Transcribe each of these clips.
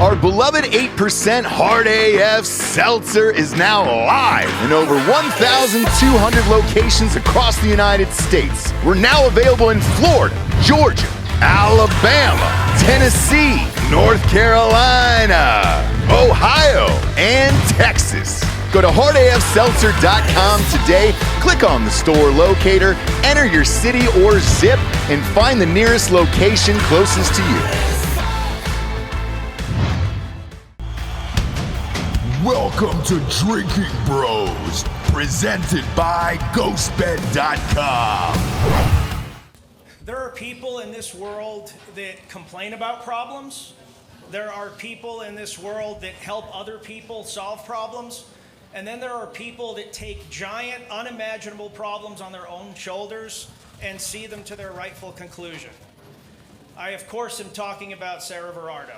Our beloved 8% Hard AF Seltzer is now live in over 1,200 locations across the United States. We're now available in Florida, Georgia, Alabama, Tennessee, North Carolina, Ohio, and Texas. Go to hardafseltzer.com today, click on the store locator, enter your city or zip, and find the nearest location closest to you. Welcome to Drinking Bros, presented by GhostBed.com. There are people in this world that complain about problems. There are people in this world that help other people solve problems. And then there are people that take giant, unimaginable problems on their own shoulders and see them to their rightful conclusion. I, of course, am talking about Sarah Verardo.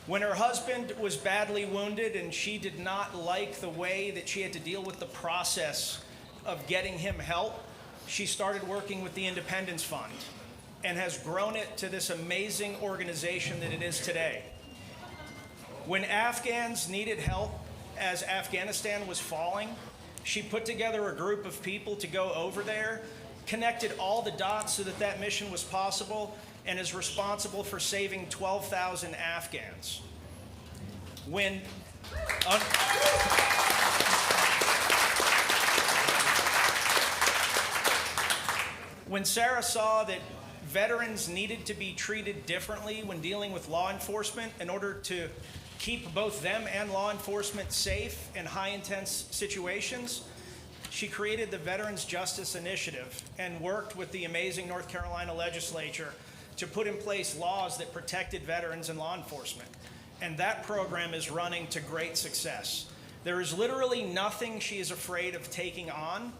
When her husband was badly wounded and she did not like the way that she had to deal with the process of getting him help, she started working with the Independence Fund and has grown it to this amazing organization that it is today. When Afghans needed help as Afghanistan was falling, she put together a group of people to go over there, connected all the dots so that that mission was possible, and is responsible for saving 12,000 Afghans. When Sarah saw that veterans needed to be treated differently when dealing with law enforcement in order to keep both them and law enforcement safe in high-intense situations, she created the Veterans Justice Initiative and worked with the amazing North Carolina legislature to put in place laws that protected veterans and law enforcement. And that program is running to great success. There is literally nothing she is afraid of taking on,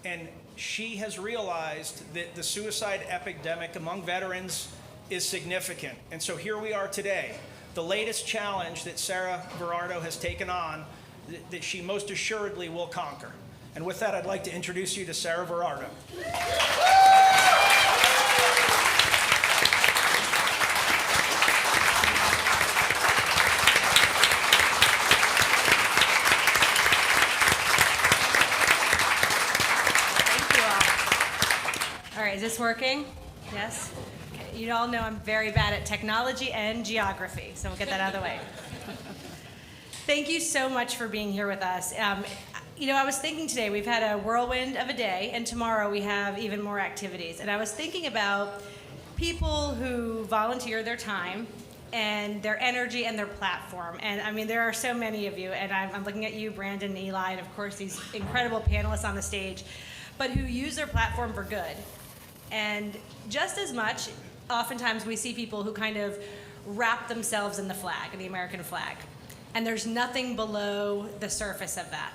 and she has realized that the suicide epidemic among veterans is significant. And so here we are today. The latest challenge that Sarah Verardo has taken on that she most assuredly will conquer. And with that, I'd like to introduce you to Sarah Verardo. Thank you all. All right, is this working? Yes? You all know I'm very bad at technology and geography, so we'll get that out of the way. Thank you so much for being here with us. I was thinking today, we've had a whirlwind of a day, and tomorrow we have even more activities. And I was thinking about people who volunteer their time and their energy and their platform. And I mean, there are so many of you, and I'm looking at you, Brandon, Eli, and of course these incredible panelists on the stage, but who use their platform for good. And just as much, oftentimes we see people who kind of wrap themselves in the flag, in the American flag. And there's nothing below the surface of that.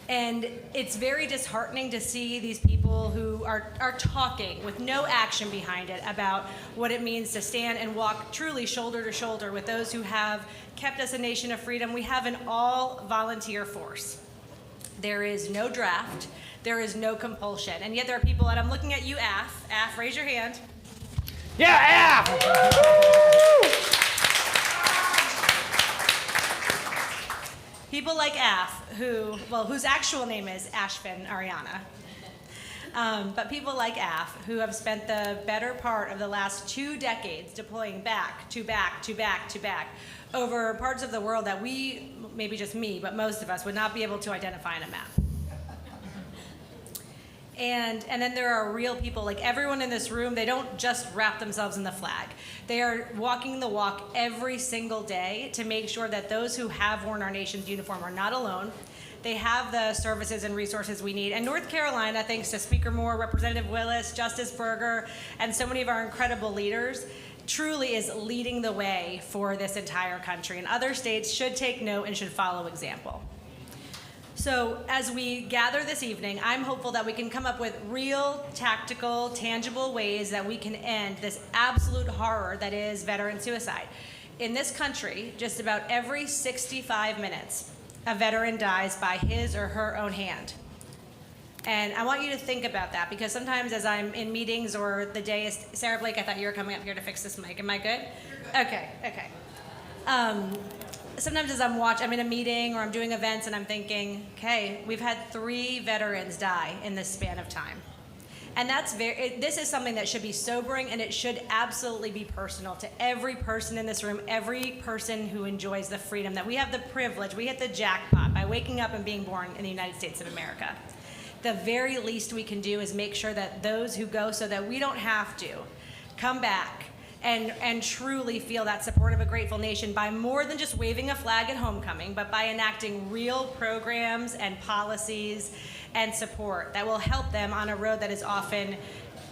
And it's very disheartening to see these people who are talking with no action behind it about what it means to stand and walk truly shoulder to shoulder with those who have kept us a nation of freedom. We have an all-volunteer force. There is no draft. There is no compulsion. And yet there are people, and I'm looking at you, Af. Af, raise your hand. Yeah, Af! People like Af, whose actual name is Ashvin Ariana. But people like Af, who have spent the better part of the last 2 decades deploying back to back to back to back over parts of the world that we, maybe just me, but most of us would not be able to identify on a map. And then there are real people, like everyone in this room, they don't just wrap themselves in the flag. They are walking the walk every single day to make sure that those who have worn our nation's uniform are not alone. They have the services and resources we need. And North Carolina, thanks to Speaker Moore, Representative Willis, Justice Berger, and so many of our incredible leaders, truly is leading the way for this entire country. And other states should take note and should follow example. So as we gather this evening, I'm hopeful that we can come up with real, tactical, tangible ways that we can end this absolute horror that is veteran suicide. In this country, just about every 65 minutes, a veteran dies by his or her own hand. And I want you to think about that, because sometimes as I'm in meetings or the day is, Sarah Blake, I thought you were coming up here to fix this mic. Am I good? Okay. Sometimes as I'm in a meeting or I'm doing events and I'm thinking, okay, we've had 3 veterans die in this span of time. And this is something that should be sobering, and it should absolutely be personal to every person in this room, every person who enjoys the freedom that we have the privilege, we hit the jackpot by waking up and being born in the United States of America. The very least we can do is make sure that those who go, so that we don't have to, come back and truly feel that support of a grateful nation by more than just waving a flag at homecoming, but by enacting real programs and policies and support that will help them on a road that is often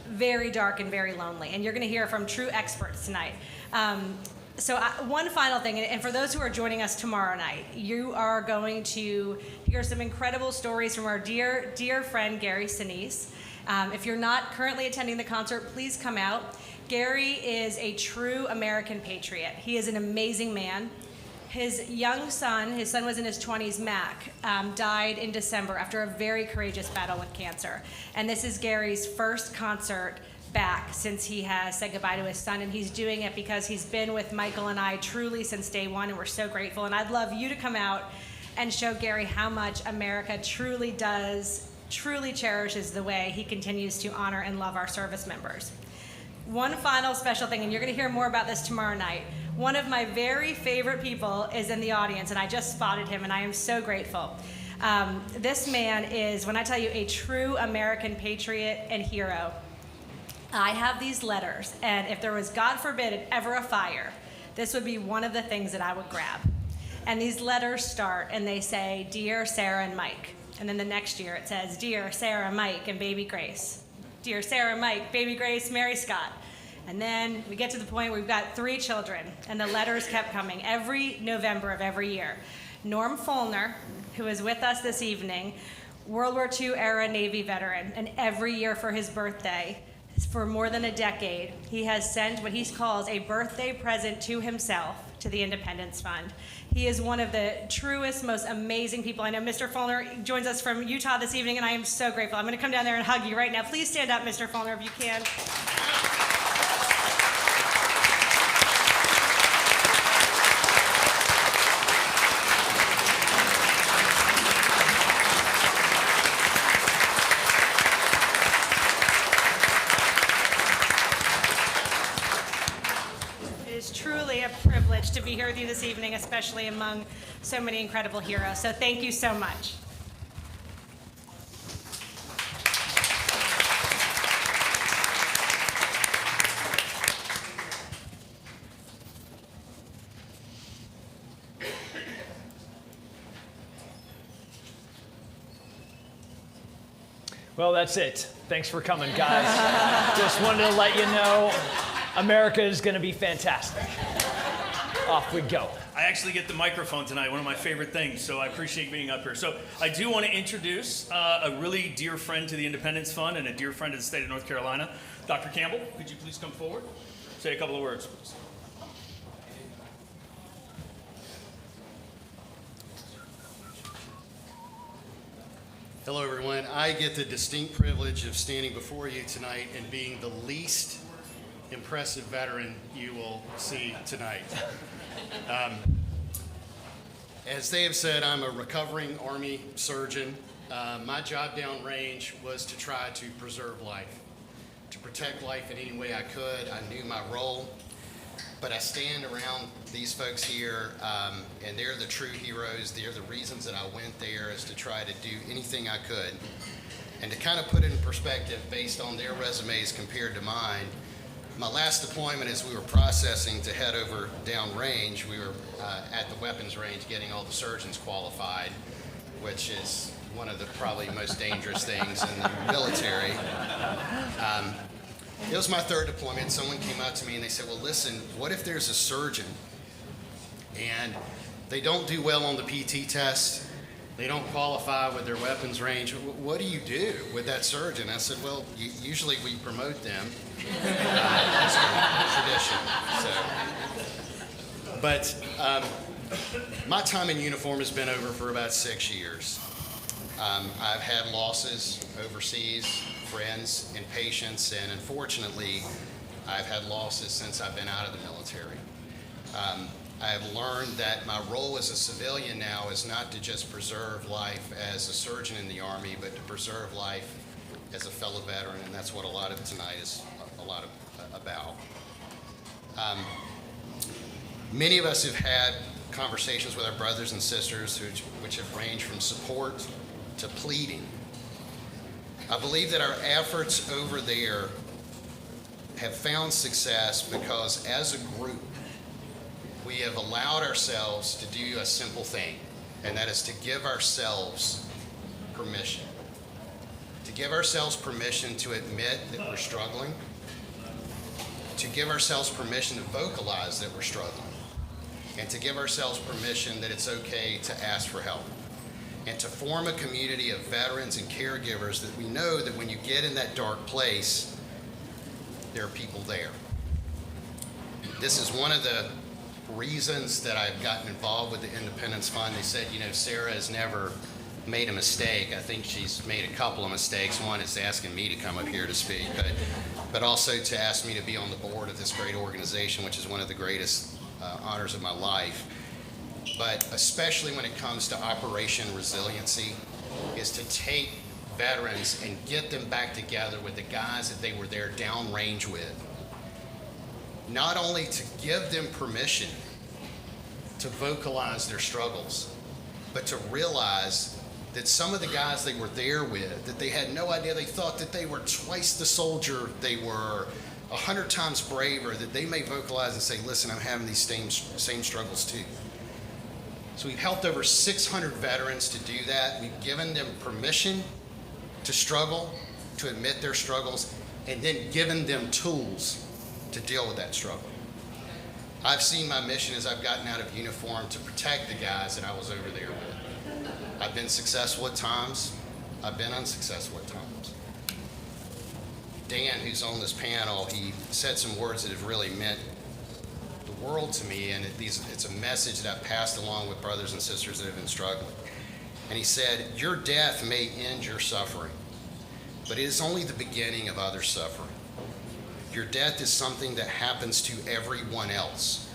very dark and very lonely. And you're going to hear from true experts tonight. One final thing, and for those who are joining us tomorrow night, you are going to hear some incredible stories from our dear, dear friend, Gary Sinise. If you're not currently attending the concert, please come out. Gary is a true American patriot. He is an amazing man. His son was in his 20s, Mac, died in December after a very courageous battle with cancer. And this is Gary's first concert back since he has said goodbye to his son, and he's doing it because he's been with Michael and I truly since day one, and we're so grateful. And I'd love you to come out and show Gary how much America truly cherishes the way he continues to honor and love our service members. One final special thing, and you're going to hear more about this tomorrow night. One of my very favorite people is in the audience, and I just spotted him, and I am so grateful. This man is, when I tell you, a true American patriot and hero. I have these letters, and if there was, God forbid, ever a fire, this would be one of the things that I would grab. And these letters start, and they say, Dear Sarah and Mike. And then the next year it says, Dear Sarah, Mike, and baby Grace. Dear Sarah, Mike, baby Grace, Mary Scott. And then we get to the point where we've got 3 children, and the letters kept coming every November of every year. Norm Follner, who is with us this evening, World War II era Navy veteran, and every year for his birthday, for more than a decade, he has sent what he calls a birthday present to himself to the Independence Fund. He is one of the truest, most amazing people. I know Mr. Follner joins us from Utah this evening, and I am so grateful. I'm going to come down there and hug you right now. Please stand up, Mr. Follner, if you can. To be here with you this evening, especially among so many incredible heroes. So thank you so much. Well, that's it. Thanks for coming, guys. Just wanted to let you know America is going to be fantastic. Off we go. I actually get the microphone tonight, one of my favorite things, so I appreciate being up here. So I do want to introduce a really dear friend to the Independence Fund and a dear friend to the state of North Carolina. Dr. Campbell, could you please come forward? Say a couple of words, please. Hello, everyone. I get the distinct privilege of standing before you tonight and being the least impressive veteran you will see tonight. As they have said, I'm a recovering Army surgeon. My job downrange was to try to preserve life, to protect life in any way I could. I knew my role, but I stand around these folks here, and they're the true heroes. They're the reasons that I went there, is to try to do anything I could. And to kind of put it in perspective based on their resumes compared to mine, my last deployment, as we were processing to head over downrange, we were at the weapons range getting all the surgeons qualified, which is one of the probably most dangerous things in the military. It was my 3rd deployment. Someone came up to me and they said, well, listen, what if there's a surgeon and they don't do well on the PT test, they don't qualify with their weapons range? What do you do with that surgeon? I said, well, usually we promote them. That's tradition. But my time in uniform has been over for about 6 years. I've had losses overseas, friends and patients, and unfortunately, I've had losses since I've been out of the military. I have learned that my role as a civilian now is not to just preserve life as a surgeon in the Army, but to preserve life as a fellow veteran, and that's what a lot of tonight is about. Many of us have had conversations with our brothers and sisters which have ranged from support to pleading. I believe that our efforts over there have found success because as a group, we have allowed ourselves to do a simple thing, and that is to give ourselves permission. To give ourselves permission to admit that we're struggling, to give ourselves permission to vocalize that we're struggling, and to give ourselves permission that it's okay to ask for help, and to form a community of veterans and caregivers that we know that when you get in that dark place, there are people there. This is one of the reasons that I've gotten involved with the Independence Fund. They said, you know, Sarah has never made a mistake. I think she's made a couple of mistakes. One is asking me to come up here to speak, but also to ask me to be on the board of this great organization, which is one of the greatest honors of my life. But especially when it comes to Operation Resiliency, is to take veterans and get them back together with the guys that they were there downrange with. Not only to give them permission to vocalize their struggles, but to realize that some of the guys they were there with, that they had no idea, they thought that they were twice the soldier, they were 100 times braver, that they may vocalize and say, listen, I'm having these same struggles too. So we've helped over 600 veterans to do that. We've given them permission to struggle, to admit their struggles, and then given them tools to deal with that struggle. I've seen my mission as I've gotten out of uniform to protect the guys that I was over there with. I've been successful at times. I've been unsuccessful at times. Dan, who's on this panel, he said some words that have really meant the world to me, and it's a message that I've passed along with brothers and sisters that have been struggling. And he said, your death may end your suffering, but it is only the beginning of other suffering. Your death is something that happens to everyone else.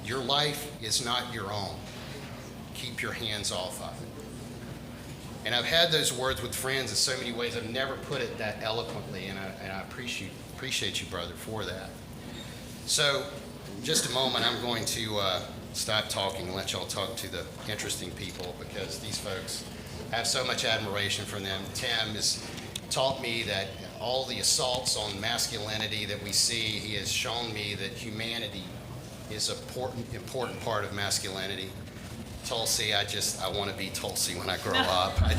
Your life is not your own. Keep your hands off of it. And I've had those words with friends in so many ways. I've never put it that eloquently, and I appreciate you, brother, for that. So, in just a moment, I'm going to stop talking and let y'all talk to the interesting people, because these folks have so much admiration for them. Tim has taught me that all the assaults on masculinity that we see, he has shown me that humanity is an important part of masculinity. Tulsi, I want to be Tulsi when I grow up. You're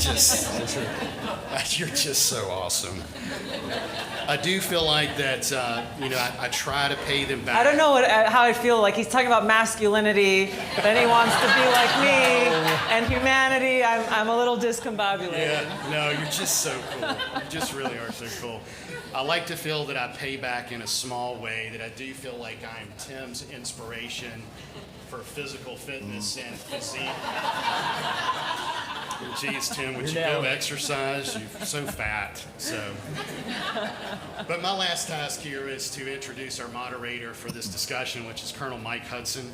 just so awesome. I do feel like that, I try to pay them back. I don't know how I feel. Like he's talking about masculinity, then he wants to be like me, and humanity. I'm a little discombobulated. Yeah, no, you're just so cool. You just really are so cool. I like to feel that I pay back in a small way, that I do feel like I'm Tim's inspiration for physical fitness and physique. Geez, Tim, would you go exercise? You're so fat. But my last task here is to introduce our moderator for this discussion, which is Colonel Mike Hudson.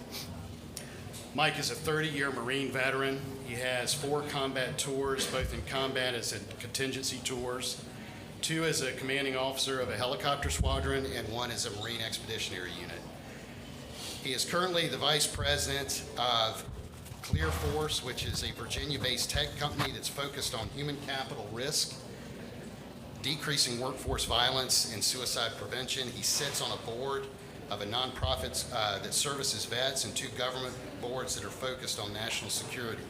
Mike is a 30-year Marine veteran. He has 4 combat tours, both in combat as in contingency tours, 2 as a commanding officer of a helicopter squadron, and 1 as a Marine Expeditionary Unit. He is currently the vice president of Clear Force, which is a Virginia-based tech company that's focused on human capital risk, decreasing workforce violence, and suicide prevention. He sits on a board of a nonprofit that services vets, and 2 government boards that are focused on national security.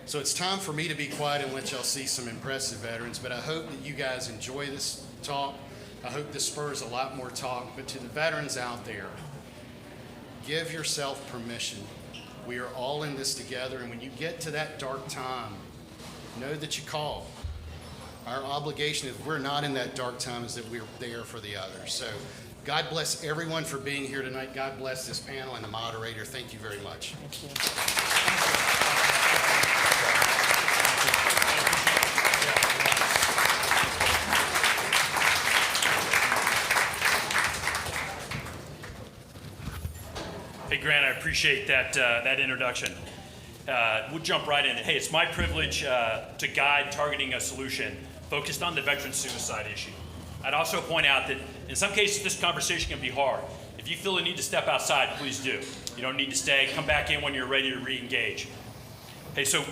So it's time for me to be quiet and let y'all see some impressive veterans, but I hope that you guys enjoy this talk. I hope this spurs a lot more talk, but to the veterans out there, give yourself permission. We are all in this together, and when you get to that dark time, know that you call. Our obligation, if we're not in that dark time, is that we're there for the others. So God bless everyone for being here tonight. God bless this panel and the moderator. Thank you very much. Thank you. Hey, Grant, I appreciate that introduction. We'll jump right in. Hey, it's my privilege to guide targeting a solution focused on the veteran suicide issue. I'd also point out that in some cases this conversation can be hard. If you feel the need to step outside, please do. You don't need to stay. Come back in when you're ready to re-engage. Hey, so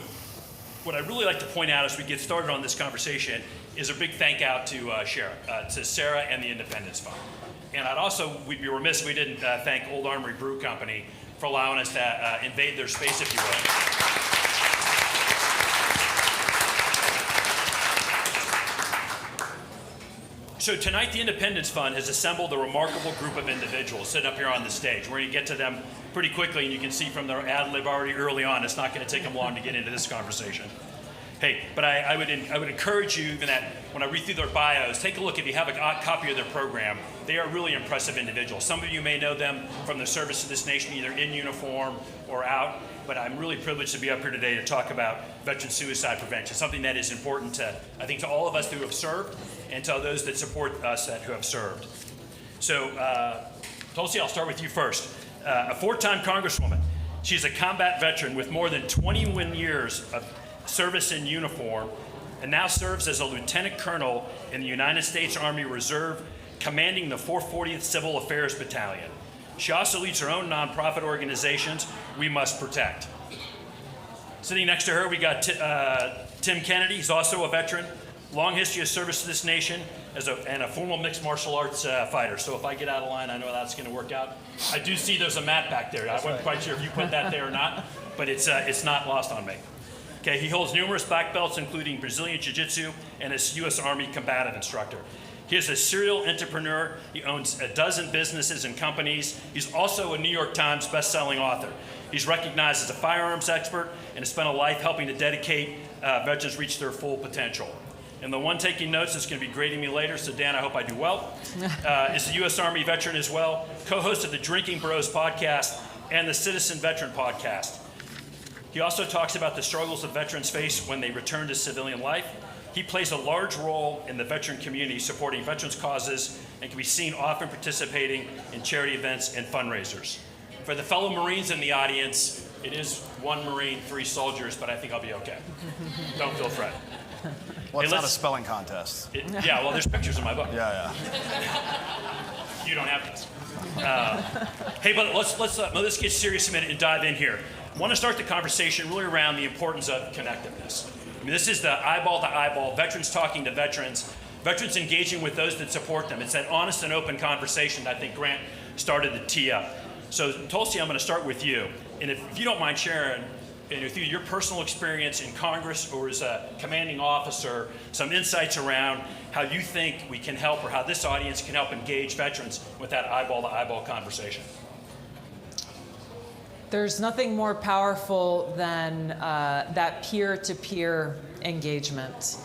what I'd really like to point out as we get started on this conversation is a big thank out to Sarah and the Independence Fund. And we'd be remiss if we didn't thank Old Armory Brew Company for allowing us to invade their space, if you will. So tonight, the Independence Fund has assembled a remarkable group of individuals sitting up here on the stage. We're going to get to them pretty quickly, and you can see from their ad lib already early on, it's not going to take them long to get into this conversation. Hey, but I would encourage you even that when I read through their bios, take a look if you have a copy of their program. They are really impressive individuals. Some of you may know them from their service to this nation, either in uniform or out, but I'm really privileged to be up here today to talk about veteran suicide prevention, something that is important to, I think, to all of us who have served and to those that support us who have served. So, Tulsi, I'll start with you first. A 4-time Congresswoman. She's a combat veteran with more than 21 years of service in uniform and now serves as a lieutenant colonel in the United States Army Reserve, commanding the 440th Civil Affairs Battalion. She also leads her own nonprofit organizations, We Must Protect. Sitting next to her, we got Tim Kennedy. He's also a veteran, long history of service to this nation and a formal mixed martial arts fighter. So if I get out of line, I know that's going to work out. I do see there's a mat back there. I wasn't quite sure if you put that there or not, but it's not lost on me. Okay, he holds numerous black belts, including Brazilian Jiu-Jitsu and is U.S. Army combatant instructor. He is a serial entrepreneur. He owns a dozen businesses and companies. He's also a New York Times best-selling author. He's recognized as a firearms expert and has spent a life helping to dedicate veterans reach their full potential. And the one taking notes is going to be grading me later, so Dan, I hope I do well, is a U.S. Army veteran as well, co-host of the Drinkin Bros podcast and the Citizen Veteran podcast. He also talks about the struggles that veterans face when they return to civilian life. He plays a large role in the veteran community, supporting veterans' causes, and can be seen often participating in charity events and fundraisers. For the fellow Marines in the audience, it is 1 Marine, 3 soldiers, but I think I'll be okay. Don't feel threatened. Well, it's not a spelling contest. Yeah, well, there's pictures in my book. Yeah. You don't have this. Hey, but let's get serious a minute and dive in here. I want to start the conversation really around the importance of connectiveness. I mean, this is the eyeball-to-eyeball, veterans talking to veterans, veterans engaging with those that support them. It's that honest and open conversation that I think Grant started to tee up. So, Tulsi, I'm going to start with you. And if you don't mind sharing with you your personal experience in Congress or as a commanding officer, some insights around how you think we can help or how this audience can help engage veterans with that eyeball-to-eyeball conversation. There's nothing more powerful than that peer-to-peer engagement.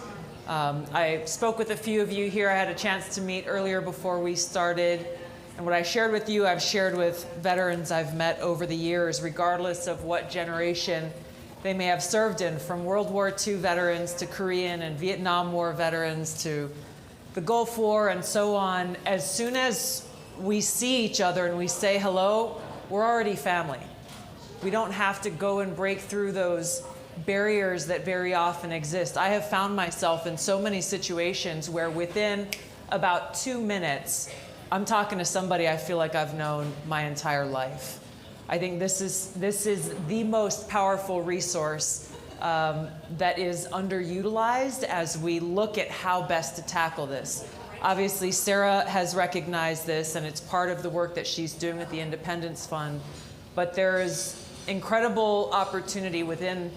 I spoke with a few of you here. I had a chance to meet earlier before we started. And what I shared with you, I've shared with veterans I've met over the years, regardless of what generation they may have served in, from World War II veterans to Korean and Vietnam War veterans to the Gulf War and so on. As soon as we see each other and we say hello, we're already family. We don't have to go and break through those barriers that very often exist. I have found myself in so many situations where within about 2 minutes, I'm talking to somebody I feel like I've known my entire life. I think this is the most powerful resource that is underutilized as we look at how best to tackle this. Obviously, Sarah has recognized this, and it's part of the work that she's doing with the Independence Fund. But there is incredible opportunity within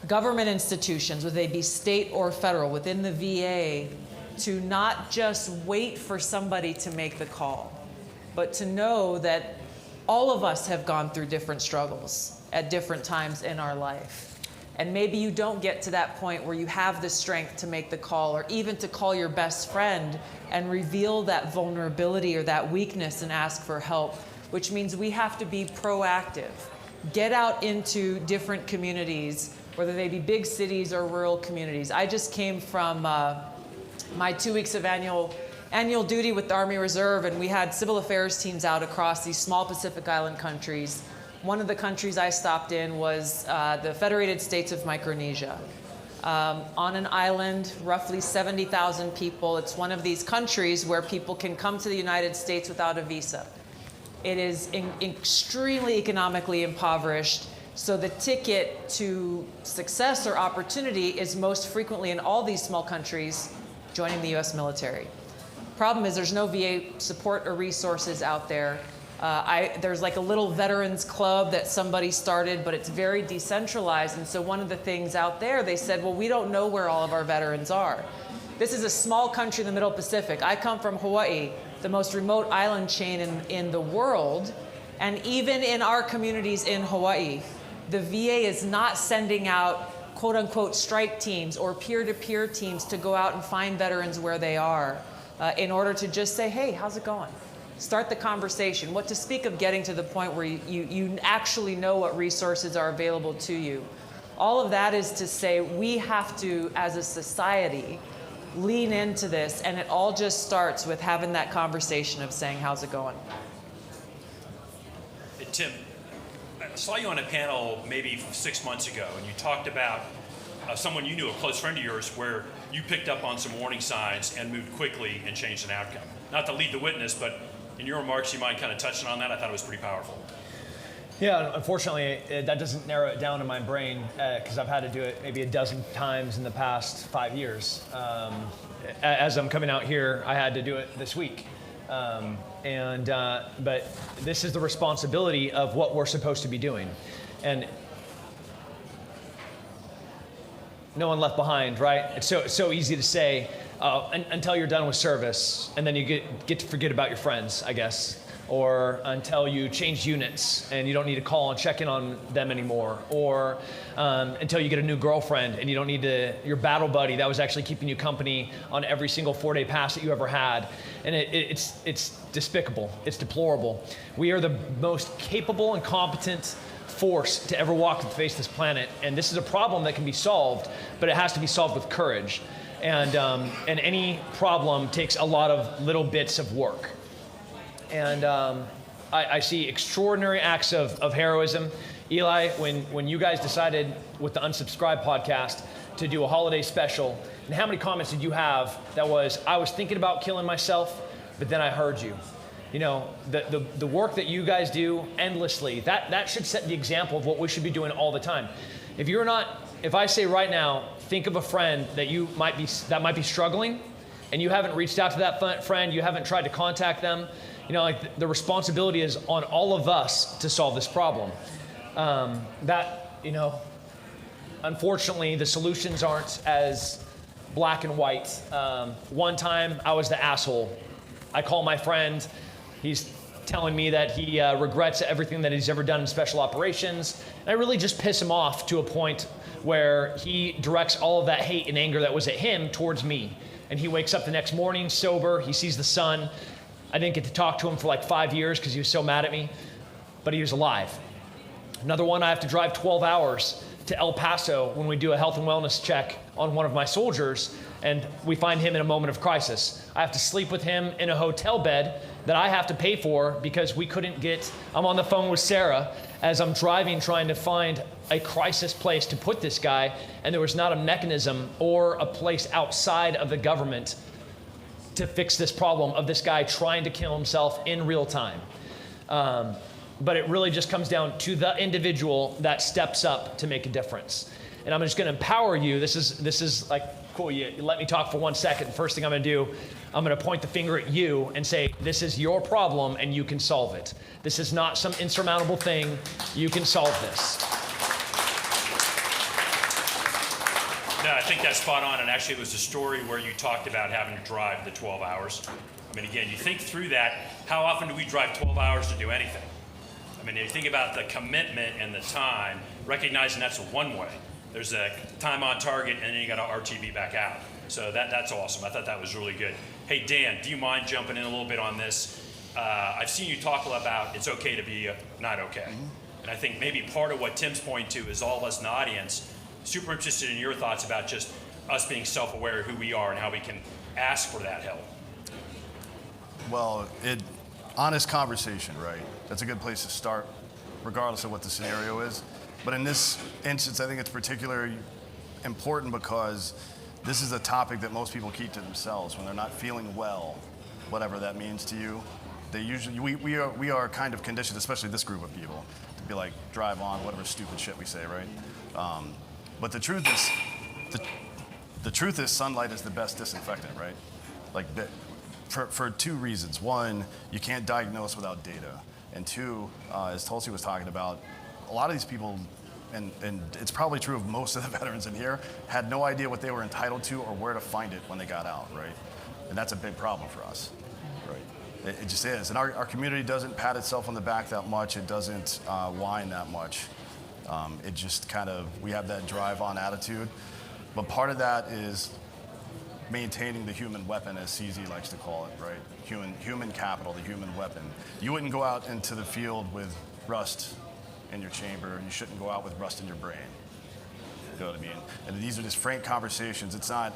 government institutions, whether they be state or federal, within the VA, to not just wait for somebody to make the call, but to know that all of us have gone through different struggles at different times in our life. And maybe you don't get to that point where you have the strength to make the call or even to call your best friend and reveal that vulnerability or that weakness and ask for help, which means we have to be proactive. Get out into different communities, whether they be big cities or rural communities. I just came from my 2 weeks of annual duty with the Army Reserve, and we had civil affairs teams out across these small Pacific Island countries. One of the countries I stopped in was the Federated States of Micronesia. On an island, roughly 70,000 people. It's one of these countries where people can come to the United States without a visa. It is extremely economically impoverished, so the ticket to success or opportunity is most frequently in all these small countries joining the US military. Problem is there's no VA support or resources out there. There's like a little veterans club that somebody started, but it's very decentralized. And so one of the things out there, they said, well, we don't know where all of our veterans are. This is a small country in the Middle Pacific. I come from Hawaii, the most remote island chain in the world. And even in our communities in Hawaii, the VA is not sending out quote unquote strike teams or peer-to-peer teams to go out and find veterans where they are in order to just say, hey, how's it going? Start the conversation. What to speak of getting to the point where you actually know what resources are available to you. All of that is to say we have to, as a society, lean into this, and it all just starts with having that conversation of saying, how's it going? Hey, Tim, I saw you on a panel maybe 6 months ago, and you talked about someone you knew, a close friend of yours, where you picked up on some warning signs and moved quickly and changed an outcome. Not to lead the witness, but in your remarks, you mind kind of touching on that? I thought it was pretty powerful. Yeah, unfortunately, that doesn't narrow it down in my brain because I've had to do it maybe a dozen times in the past 5 years. As I'm coming out here, I had to do it this week. But this is the responsibility of what we're supposed to be doing. And no one left behind, right? It's so easy to say, until you're done with service, and then you get to forget about your friends, I guess. Or until you change units and you don't need to call and check in on them anymore. Or until you get a new girlfriend and you don't need your battle buddy that was actually keeping you company on every single 4-day pass that you ever had. And it's despicable, it's deplorable. We are the most capable and competent force to ever walk the face of this planet. And this is a problem that can be solved, but it has to be solved with courage. And any problem takes a lot of little bits of work. And I see extraordinary acts of heroism. Eli, when you guys decided with the Unsubscribe podcast to do a holiday special, and how many comments did you have that was, I was thinking about killing myself, but then I heard you. You know, the work that you guys do endlessly, that should set the example of what we should be doing all the time. If I say right now, think of a friend that might be struggling, and you haven't reached out to that friend, you haven't tried to contact them, you know, like the responsibility is on all of us to solve this problem. Unfortunately, the solutions aren't as black and white. One time, I was the asshole. I call my friend. He's telling me that he regrets everything that he's ever done in special operations. And I really just piss him off to a point where he directs all of that hate and anger that was at him towards me. And he wakes up the next morning sober. He sees the sun. I didn't get to talk to him for like 5 years because he was so mad at me, but he was alive. Another one, I have to drive 12 hours to El Paso when we do a health and wellness check on one of my soldiers, and we find him in a moment of crisis. I have to sleep with him in a hotel bed that I have to pay for because I'm on the phone with Sarah as I'm driving trying to find a crisis place to put this guy, and there was not a mechanism or a place outside of the government to fix this problem of this guy trying to kill himself in real time. But it really just comes down to the individual that steps up to make a difference. And I'm just gonna empower you. This is like, cool, you let me talk for 1 second. First thing I'm gonna do, I'm gonna point the finger at you and say, this is your problem and you can solve it. This is not some insurmountable thing. You can solve this. No, I think that's spot on, and actually it was a story where you talked about having to drive the 12 hours. I mean, again, you think through that, how often do we drive 12 hours to do anything? I mean, you think about the commitment and the time, recognizing that's a one-way. There's a time on target, and then you got to RTV back out. So that's awesome. I thought that was really good. Hey, Dan, do you mind jumping in a little bit on this? I've seen you talk about it's okay to be not okay. And I think maybe part of what Tim's pointing to is all of us in the audience super interested in your thoughts about just us being self-aware of who we are and how we can ask for that help. Well, honest conversation, right? That's a good place to start. regardless of what the scenario is. But in this instance, I think it's particularly important because this is a topic that most people keep to themselves when they're not feeling well, whatever that means to you. They usually, we are kind of conditioned, especially this group of people, to be like, drive on, whatever stupid shit we say, right? But the truth is, sunlight is the best disinfectant, right? Like, for two reasons. One, you can't diagnose without data. And two, as Tulsi was talking about, a lot of these people, and it's probably true of most of the veterans in here, had no idea what they were entitled to or where to find it when they got out, right? And that's a big problem for us, right? It just is. And our community doesn't pat itself on the back that much. It doesn't whine that much. It just kind of, we have that drive on attitude. But part of that is maintaining the human weapon, as CZ likes to call it, right? Human capital, the human weapon. You wouldn't go out into the field with rust in your chamber. You shouldn't go out with rust in your brain. You know what I mean? And these are just frank conversations. It's not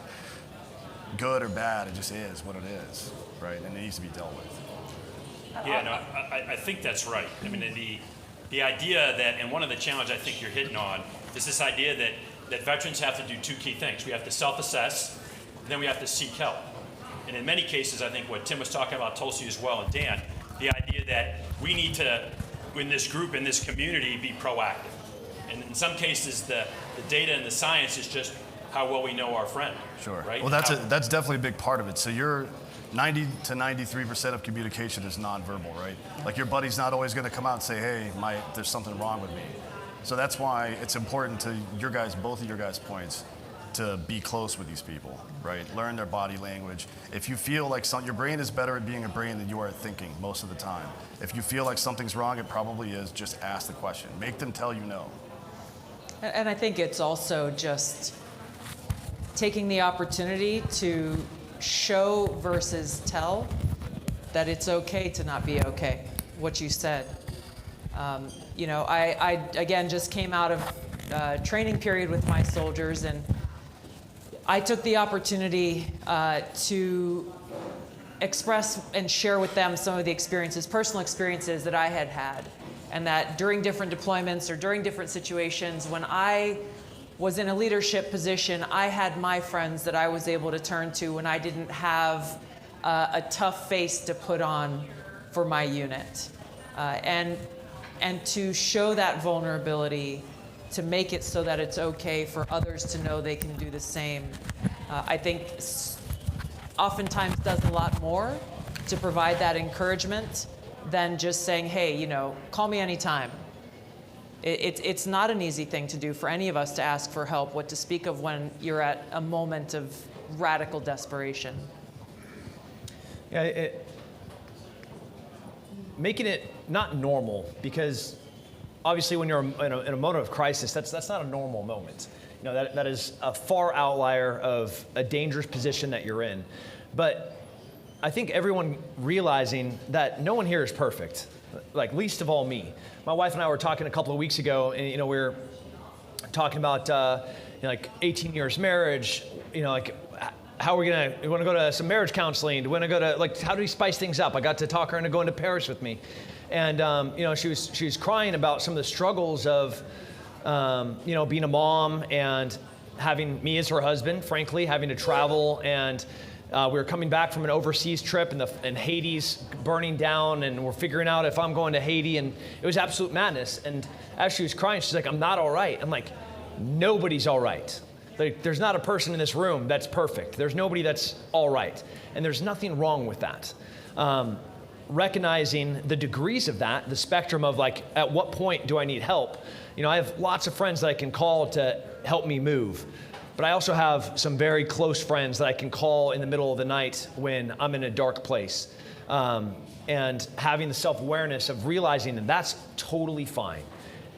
good or bad. It just is what it is, right? And it needs to be dealt with. Yeah, no, I think that's right. I mean, the idea that, and one of the challenges I think you're hitting on, is this idea that veterans have to do two key things. We have to self-assess, then we have to seek help. And in many cases, I think what Tim was talking about, Tulsi as well, and Dan, the idea that we need to, in this group, in this community, be proactive. And in some cases, the data and the science is just how well we know our friend. Sure. Right? Well, that's definitely a big part of it. So you're 90 to 93% of communication is nonverbal, right? Like your buddy's not always going to come out and say, hey, there's something wrong with me. So that's why it's important to both of your guys' points, to be close with these people, right? Learn their body language. If you feel like your brain is better at being a brain than you are at thinking most of the time. If you feel like something's wrong, it probably is. Just ask the question. Make them tell you no. And I think it's also just taking the opportunity to show versus tell that it's okay to not be okay, what you said. You know, I again just came out of training period with my soldiers, and I took the opportunity to express and share with them some of the experiences, personal experiences that I had had, and that during different deployments or during different situations, when I was in a leadership position, I had my friends that I was able to turn to when I didn't have a tough face to put on for my unit. And to show that vulnerability, to make it so that it's okay for others to know they can do the same, I think oftentimes does a lot more to provide that encouragement than just saying, hey, you know, call me anytime. It's not an easy thing to do for any of us to ask for help, what to speak of when you're at a moment of radical desperation. Yeah, making it not normal, because obviously when you're in a moment of crisis, that's not a normal moment. You know, that is a far outlier of a dangerous position that you're in. But I think everyone realizing that no one here is perfect, like least of all me. My wife and I were talking a couple of weeks ago, and you know, we were talking about you know, like 18 years marriage, you know, like how are we want to go to some marriage counseling? Do we want to go to, like, how do we spice things up? I got to talk her into going to Paris with me. And, you know, she was crying about some of the struggles of, you know, being a mom and having me as her husband, frankly, having to travel. And we were coming back from an overseas trip, and Haiti's burning down, and we're figuring out if I'm going to Haiti, and it was absolute madness. And as she was crying, she's like, I'm not all right. I'm like, nobody's all right. Like, there's not a person in this room that's perfect. There's nobody that's all right. And there's nothing wrong with that. Recognizing the degrees of that, the spectrum of, like, at what point do I need help? You know, I have lots of friends that I can call to help me move. But I also have some very close friends that I can call in the middle of the night when I'm in a dark place. And having the self-awareness of realizing that that's totally fine.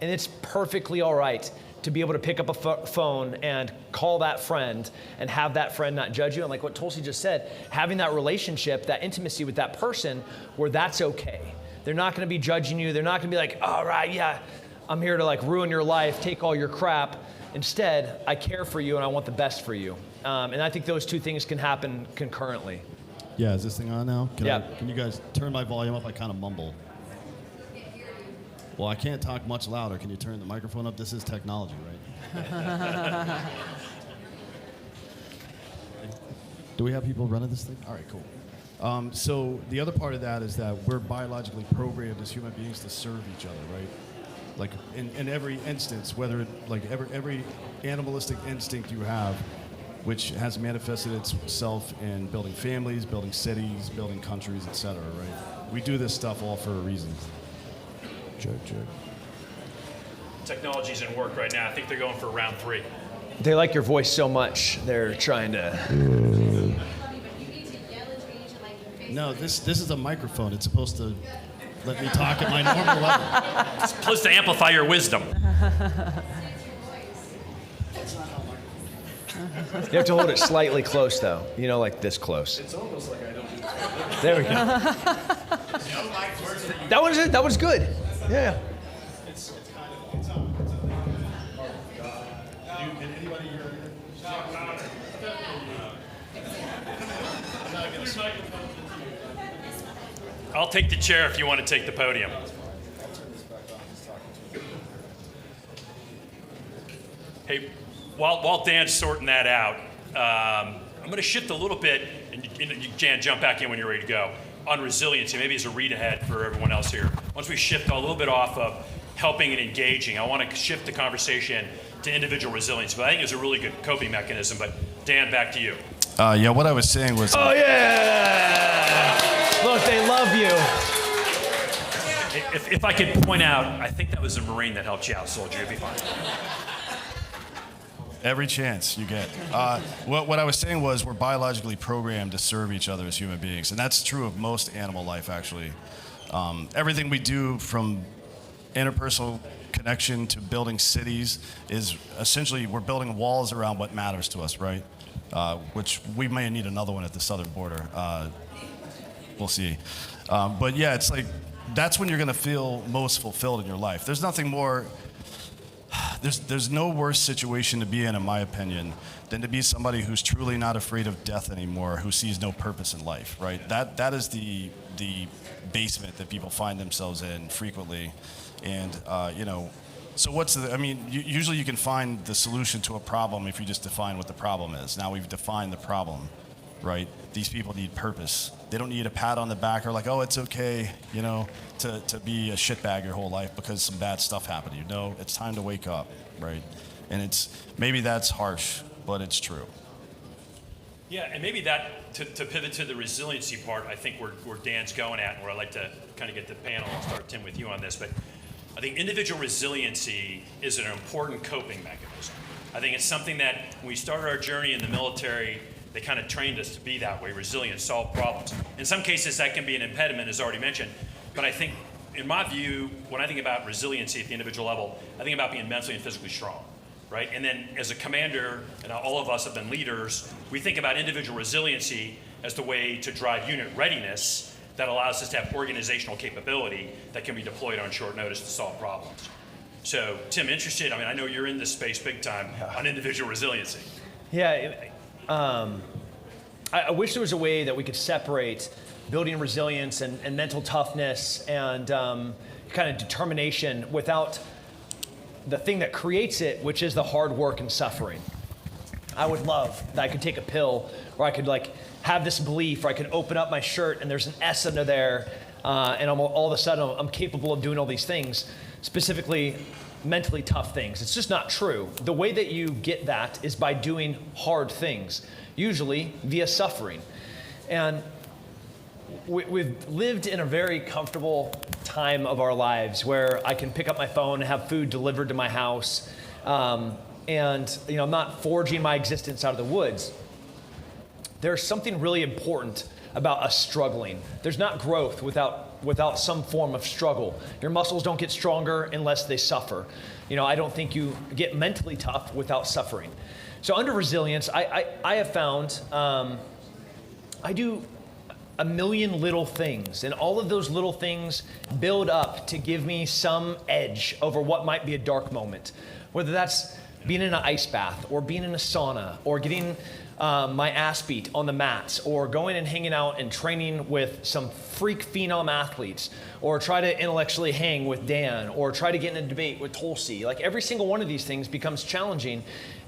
And it's perfectly all right to be able to pick up a phone and call that friend and have that friend not judge you. And like what Tulsi just said, having that relationship, that intimacy with that person where that's okay. They're not gonna be judging you. They're not gonna be like, all right, yeah, I'm here to like ruin your life, take all your crap. Instead, I care for you and I want the best for you. And I think those two things can happen concurrently. Yeah, is this thing on now? Yeah. Can you guys turn my volume up? I kind of mumble. Well, I can't talk much louder. Can you turn the microphone up? This is technology, right? Do we have people running this thing? All right, cool. So the other part of that is that we're biologically programmed as human beings to serve each other, right? Like in every instance, whether like every animalistic instinct you have, which has manifested itself in building families, building cities, building countries, etc., right? We do this stuff all for a reason. Check. Technology's in work right now. I think they're going for round 3. They like your voice so much, they're trying to. No, this is a microphone. It's supposed to let me talk at my normal level. It's supposed to amplify your wisdom. You have to hold it slightly close, though. You know, like this close. It's almost like I don't do There we go. That was it. That was good. Yeah. It's kind of, it's on. Can anybody hear it? I'll take the chair if you want to take the podium. Hey, while Dan's sorting that out, I'm going to shift a little bit, and you can jump back in when you're ready to go, on resiliency, maybe as a read ahead for everyone else here. Once we shift a little bit off of helping and engaging, I want to shift the conversation to individual resilience. But I think it's a really good coping mechanism. But Dan, back to you. Yeah, what I was saying was... Oh, yeah! Look, they love you. If I could point out, I think that was a Marine that helped you out, soldier. You'll be fine. Every chance you get. What I was saying was we're biologically programmed to serve each other as human beings, and that's true of most animal life, actually. Everything we do, from interpersonal connection to building cities, is essentially we're building walls around what matters to us, right? Which we may need another one at the southern border. We'll see. But yeah, it's like that's when you're going to feel most fulfilled in your life. There's nothing more... There's no worse situation to be in my opinion, than to be somebody who's truly not afraid of death anymore, who sees no purpose in life, right? That is the basement that people find themselves in frequently. And, so what's usually you can find the solution to a problem if you just define what the problem is. Now we've defined the problem, right? These people need purpose. They don't need a pat on the back or like, oh, it's okay, to be a shitbag your whole life because some bad stuff happened to you. No, it's time to wake up, right? And maybe that's harsh, but it's true. Yeah, and maybe that, to pivot to the resiliency part, I think where Dan's going at, and where I'd like to kind of get the panel, I'll start, Tim, with you on this, but I think individual resiliency is an important coping mechanism. I think it's something that when we started our journey in the military, they kind of trained us to be that way, resilient, solve problems. In some cases, that can be an impediment, as already mentioned. But I think, in my view, when I think about resiliency at the individual level, I think about being mentally and physically strong, right? And then as a commander, and all of us have been leaders, we think about individual resiliency as the way to drive unit readiness that allows us to have organizational capability that can be deployed on short notice to solve problems. So, Tim, interested, I know you're in this space big time on individual resiliency. Yeah, I wish there was a way that we could separate building resilience and mental toughness and kind of determination without the thing that creates it, which is the hard work and suffering. I would love that I could take a pill, or I could have this belief, or I could open up my shirt and there's an S under there, and all of a sudden I'm capable of doing all these things, specifically mentally tough things. It's just not true. The way that you get that is by doing hard things, usually via suffering. And we've lived in a very comfortable time of our lives where I can pick up my phone and have food delivered to my house, and I'm not forging my existence out of the woods. There's something really important about us struggling. There's not growth without some form of struggle. Your muscles don't get stronger unless they suffer. I don't think you get mentally tough without suffering. So under resilience, I have found I do a million little things, and all of those little things build up to give me some edge over what might be a dark moment, whether that's being in an ice bath or being in a sauna or getting my ass beat on the mats, or going and hanging out and training with some freak phenom athletes, or try to intellectually hang with Dan, or try to get in a debate with Tulsi. Like every single one of these things becomes challenging,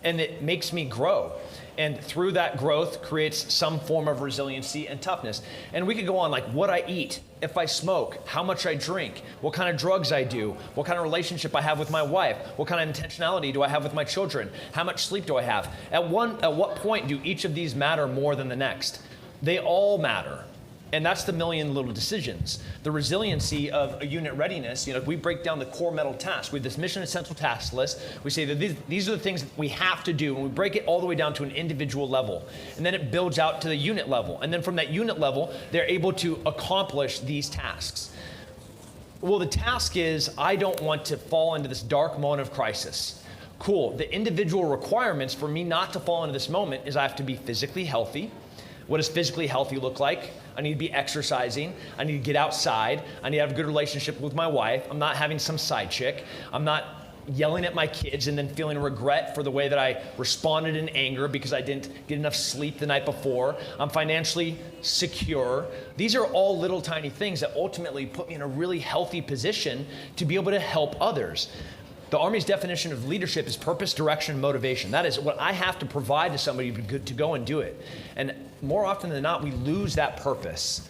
and it makes me grow. And through that growth creates some form of resiliency and toughness. And we could go on like what I eat, if I smoke, how much I drink, what kind of drugs I do, what kind of relationship I have with my wife, what kind of intentionality do I have with my children, how much sleep do I have. At what point do each of these matter more than the next? They all matter. And that's the million little decisions. The resiliency of a unit readiness, we break down the core metal tasks. We have this mission essential task list. We say that these are the things that we have to do, and we break it all the way down to an individual level. And then it builds out to the unit level. And then from that unit level, they're able to accomplish these tasks. Well, the task is, I don't want to fall into this dark moment of crisis. Cool. The individual requirements for me not to fall into this moment is I have to be physically healthy. What does physically healthy look like? I need to be exercising. I need to get outside. I need to have a good relationship with my wife. I'm not having some side chick. I'm not yelling at my kids and then feeling regret for the way that I responded in anger because I didn't get enough sleep the night before. I'm financially secure. These are all little tiny things that ultimately put me in a really healthy position to be able to help others. The Army's definition of leadership is purpose, direction, motivation. That is what I have to provide to somebody to go and do it. And more often than not, we lose that purpose.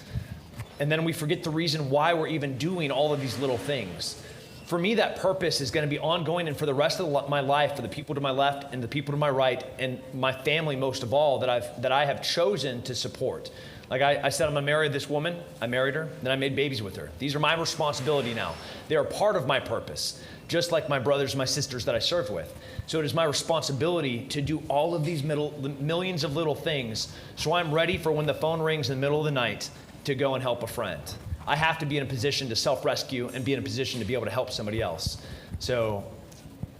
And then we forget the reason why we're even doing all of these little things. For me, that purpose is going to be ongoing, and for the rest of my life, for the people to my left and the people to my right, and my family most of all, that I have chosen to support. Like I said, I'm going to marry this woman. I married her, then I made babies with her. These are my responsibility now. They are part of my purpose, just like my brothers and my sisters that I serve with. So it is my responsibility to do all of these millions of little things so I'm ready for when the phone rings in the middle of the night to go and help a friend. I have to be in a position to self-rescue and be in a position to be able to help somebody else. So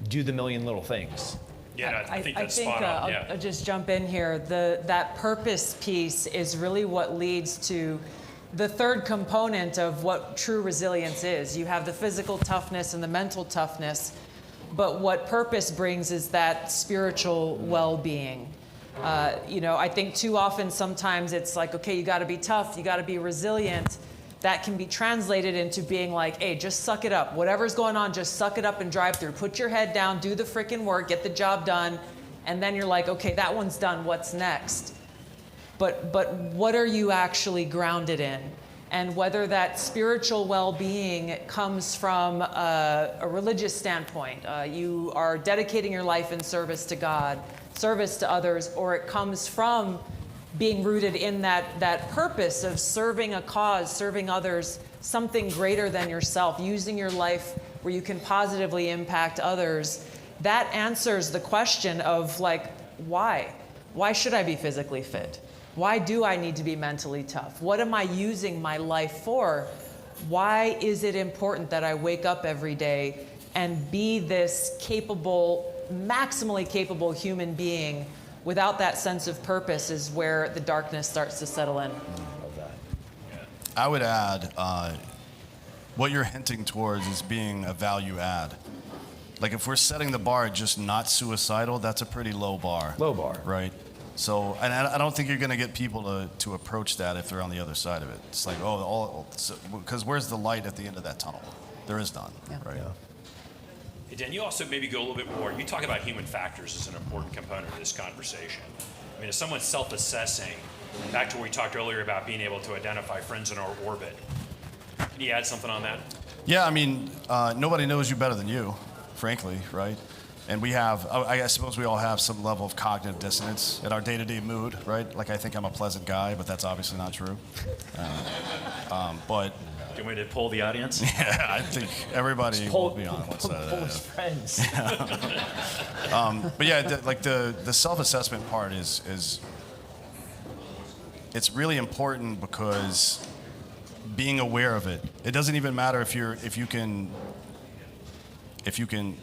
do the million little things. Yeah, I think that's spot on. Yeah. I'll just jump in here. That purpose piece is really what leads to the third component of what true resilience is. You have the physical toughness and the mental toughness, but what purpose brings is that spiritual well-being. I think too often sometimes it's like, okay, you got to be tough, you got to be resilient. That can be translated into being like, hey, just suck it up. Whatever's going on, just suck it up and drive through. Put your head down, do the freaking work, get the job done, and then you're like, okay, that one's done, what's next? But what are you actually grounded in? And whether that spiritual well-being comes from a religious standpoint, you are dedicating your life in service to God, service to others, or it comes from being rooted in that purpose of serving a cause, serving others, something greater than yourself, using your life where you can positively impact others, that answers the question of like, why? Why should I be physically fit? Why do I need to be mentally tough? What am I using my life for? Why is it important that I wake up every day and be this capable, maximally capable human being? Without that sense of purpose is where the darkness starts to settle in. I would add, what you're hinting towards is being a value add. Like if we're setting the bar at just not suicidal, that's a pretty low bar. Low bar. Right? So, and I don't think you're going to get people to approach that if they're on the other side of it. It's like, because where's the light at the end of that tunnel? There is none, right? Yeah. Hey, Dan, you also maybe go a little bit more. You talk about human factors as an important component of this conversation. I mean, if someone's self-assessing, back to what we talked earlier about being able to identify friends in our orbit, can you add something on that? Yeah, I mean, nobody knows you better than you, frankly, right? And we have, I suppose we all have some level of cognitive dissonance in our day-to-day mood, right? Like I think I'm a pleasant guy, but that's obviously not true. But do you want me to poll the audience? Yeah, I think everybody will be on one side of that. His friends. But yeah, the self-assessment part is it's really important because being aware of it. It doesn't even matter if you can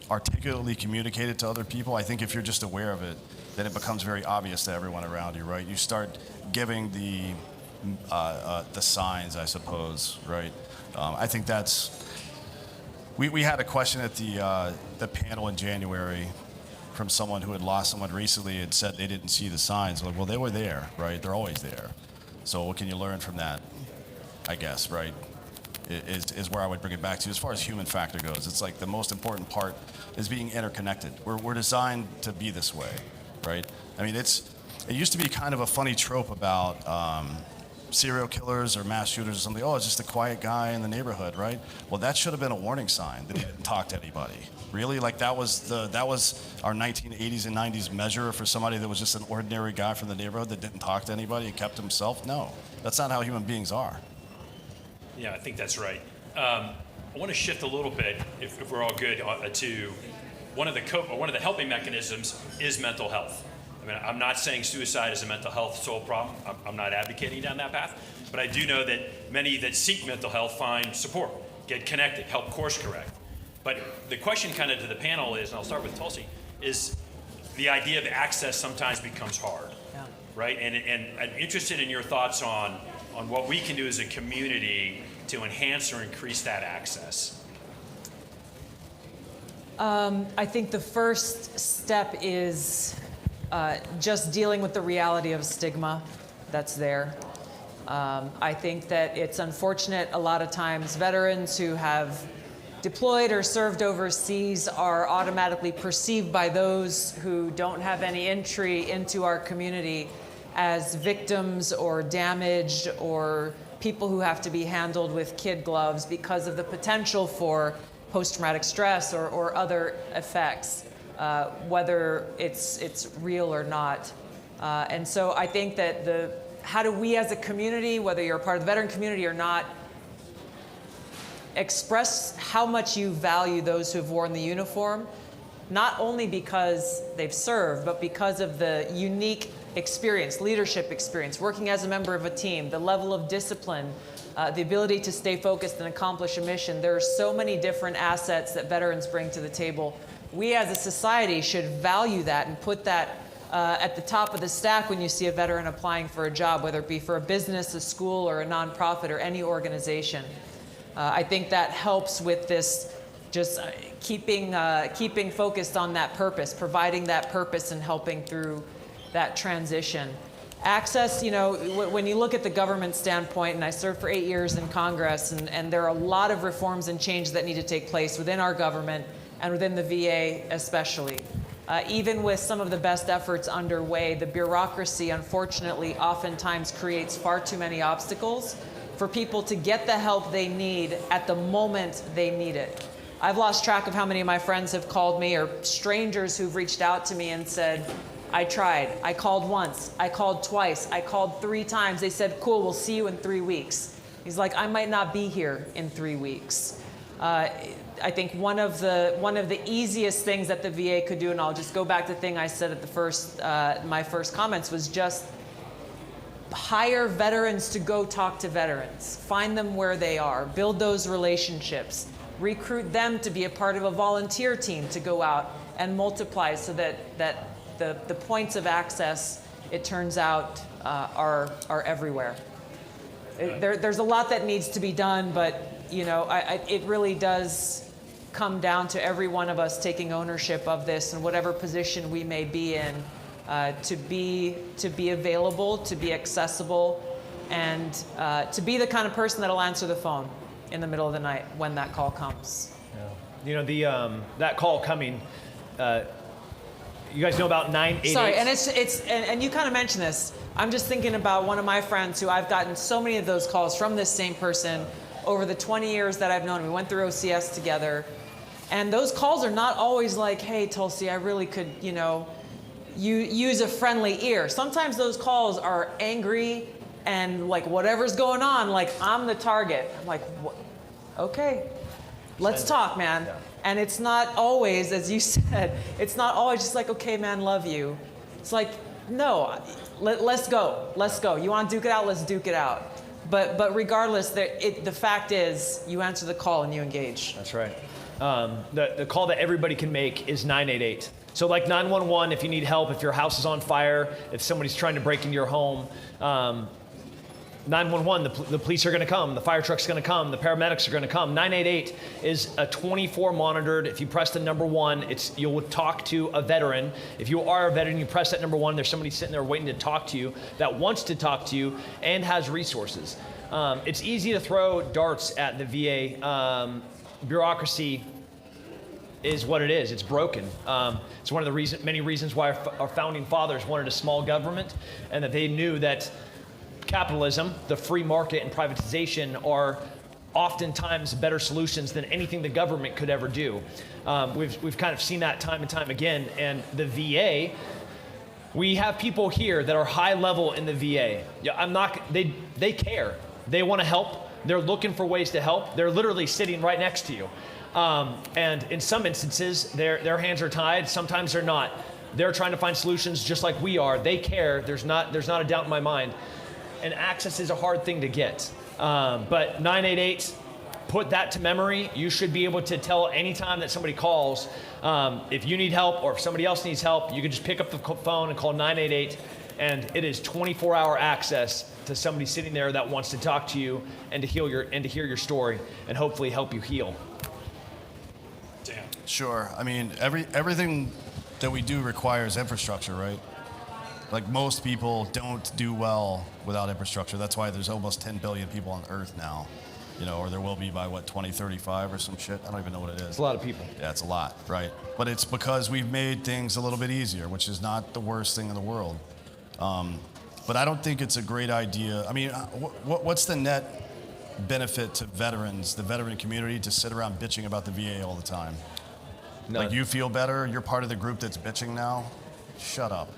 articulately communicate it to other people. I think if you're just aware of it, then it becomes very obvious to everyone around you, right? You start giving the signs, I suppose, right? I think that's. We had a question at the panel in January, from someone who had lost someone recently and said they didn't see the signs. Like, well, they were there, right? They're always there. So what can you learn from that, I guess, right? Is where I would bring it back to. As far as human factor goes, it's like the most important part is being interconnected. We're designed to be this way, right? I mean, it used to be kind of a funny trope about serial killers or mass shooters or something. Oh, it's just a quiet guy in the neighborhood, right? Well, that should have been a warning sign that he didn't talk to anybody. Really? Like that was our 1980s and 90s measure for somebody that was just an ordinary guy from the neighborhood that didn't talk to anybody and kept himself? No, that's not how human beings are. Yeah, I think that's right. I want to shift a little bit, if we're all good, to one of the helping mechanisms is mental health. I mean, I'm not saying suicide is a mental health sole problem. I'm not advocating down that path, but I do know that many that seek mental health find support, get connected, help course correct. But the question kind of to the panel is, and I'll start with Tulsi, is the idea of access sometimes becomes hard, right? And I'm interested in your thoughts on what we can do as a community to enhance or increase that access. I think the first step is just dealing with the reality of stigma that's there. I think that it's unfortunate a lot of times veterans who have deployed or served overseas are automatically perceived by those who don't have any entry into our community as victims or damaged or people who have to be handled with kid gloves because of the potential for post-traumatic stress or other effects, whether it's real or not. And so I think that how do we as a community, whether you're a part of the veteran community or not, express how much you value those who have worn the uniform, not only because they've served, but because of the unique experience, leadership experience, working as a member of a team, the level of discipline, the ability to stay focused and accomplish a mission. There are so many different assets that veterans bring to the table. We as a society should value that and put that at the top of the stack when you see a veteran applying for a job, whether it be for a business, a school, or a nonprofit, or any organization. I think that helps with this just keeping focused on that purpose, providing that purpose and helping through that transition. Access, when you look at the government standpoint, and I served for 8 years in Congress, and there are a lot of reforms and change that need to take place within our government and within the VA especially. Even with some of the best efforts underway, the bureaucracy, unfortunately, oftentimes creates far too many obstacles for people to get the help they need at the moment they need it. I've lost track of how many of my friends have called me or strangers who've reached out to me and said, I tried. I called once. I called twice. I called 3 times. They said, cool, we'll see you in 3 weeks. He's like, I might not be here in 3 weeks. I think one of the easiest things that the VA could do, and I'll just go back to the thing I said at my first comments, was just hire veterans to go talk to veterans. Find them where they are. Build those relationships. Recruit them to be a part of a volunteer team to go out and multiply so that the points of access, it turns out, are everywhere. There's a lot that needs to be done, but it really does come down to every one of us taking ownership of this and whatever position we may be in, to be available, to be accessible, and to be the kind of person that'll answer the phone in the middle of the night when that call comes. Yeah. That call coming. You guys know about 988? Sorry, and you kind of mentioned this. I'm just thinking about one of my friends who I've gotten so many of those calls from this same person over the 20 years that I've known him. We went through OCS together. And those calls are not always like, hey, Tulsi, I really could, you use a friendly ear. Sometimes those calls are angry and like whatever's going on, like I'm the target. I'm like, okay, let's talk, man. Yeah. And it's not always, as you said, it's not always just like, okay, man, love you. It's like, no, let's go. Let's go. You want to duke it out? Let's duke it out. But regardless, the fact is, you answer the call and you engage. That's right. The call that everybody can make is 988. So like 911, if you need help, if your house is on fire, if somebody's trying to break into your home, 911, the police are going to come, the fire truck's going to come, the paramedics are going to come. 988 is a 24 monitored. If you press the number 1, you'll talk to a veteran. If you are a veteran, you press that number 1, there's somebody sitting there waiting to talk to you that wants to talk to you and has resources. It's easy to throw darts at the VA. Bureaucracy is what it is. It's broken. It's one of the many reasons why our founding fathers wanted a small government, and that they knew that capitalism, the free market, and privatization are oftentimes better solutions than anything the government could ever do. We've kind of seen that time and time again. And the VA, we have people here that are high level in the VA. They care. They want to help. They're looking for ways to help. They're literally sitting right next to you. And in some instances, their hands are tied. Sometimes they're not. They're trying to find solutions just like we are. They care. There's not a doubt in my mind. And access is a hard thing to get. But 988, put that to memory. You should be able to tell anytime that somebody calls, if you need help or if somebody else needs help, you can just pick up the phone and call 988, and it is 24-hour access to somebody sitting there that wants to talk to you and to hear your story and hopefully help you heal. Dan. Sure. I mean, everything that we do requires infrastructure, right? Like, most people don't do well without infrastructure. That's why there's almost 10 billion people on Earth now, or there will be by 2035 or some shit. I don't even know what it is. It's a lot of people. Yeah, it's a lot, right? But it's because we've made things a little bit easier, which is not the worst thing in the world. But I don't think it's a great idea. I mean, what's the net benefit to veterans, the veteran community, to sit around bitching about the VA all the time? None. Like, you feel better? You're part of the group that's bitching now? Shut up.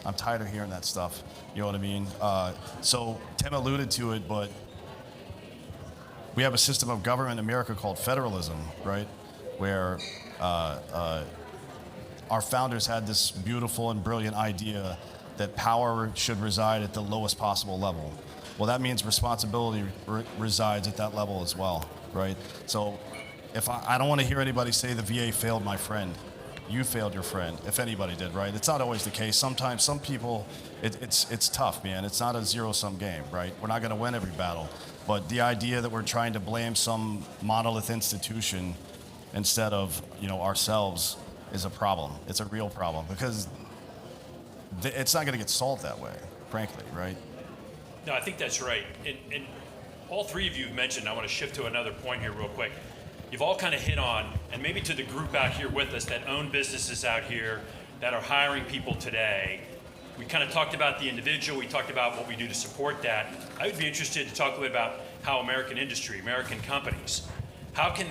I'm tired of hearing that stuff. You know what I mean? So Tim alluded to it, but we have a system of government in America called federalism, right? Where our founders had this beautiful and brilliant idea that power should reside at the lowest possible level. Well, that means responsibility resides at that level as well, right? So if I don't want to hear anybody say the VA failed my friend. You failed your friend, if anybody did, right? It's not always the case. Sometimes some people, it's tough, man. It's not a zero-sum game, right? We're not going to win every battle. But the idea that we're trying to blame some monolith institution instead of, ourselves is a problem. It's a real problem, because it's not going to get solved that way, frankly, right? No, I think that's right. And all three of you have mentioned, I want to shift to another point here real quick. You've all kind of hit on, and maybe to the group out here with us that own businesses out here that are hiring people today, we kind of talked about the individual, we talked about what we do to support that. I would be interested to talk a little bit about how American industry, American companies, how can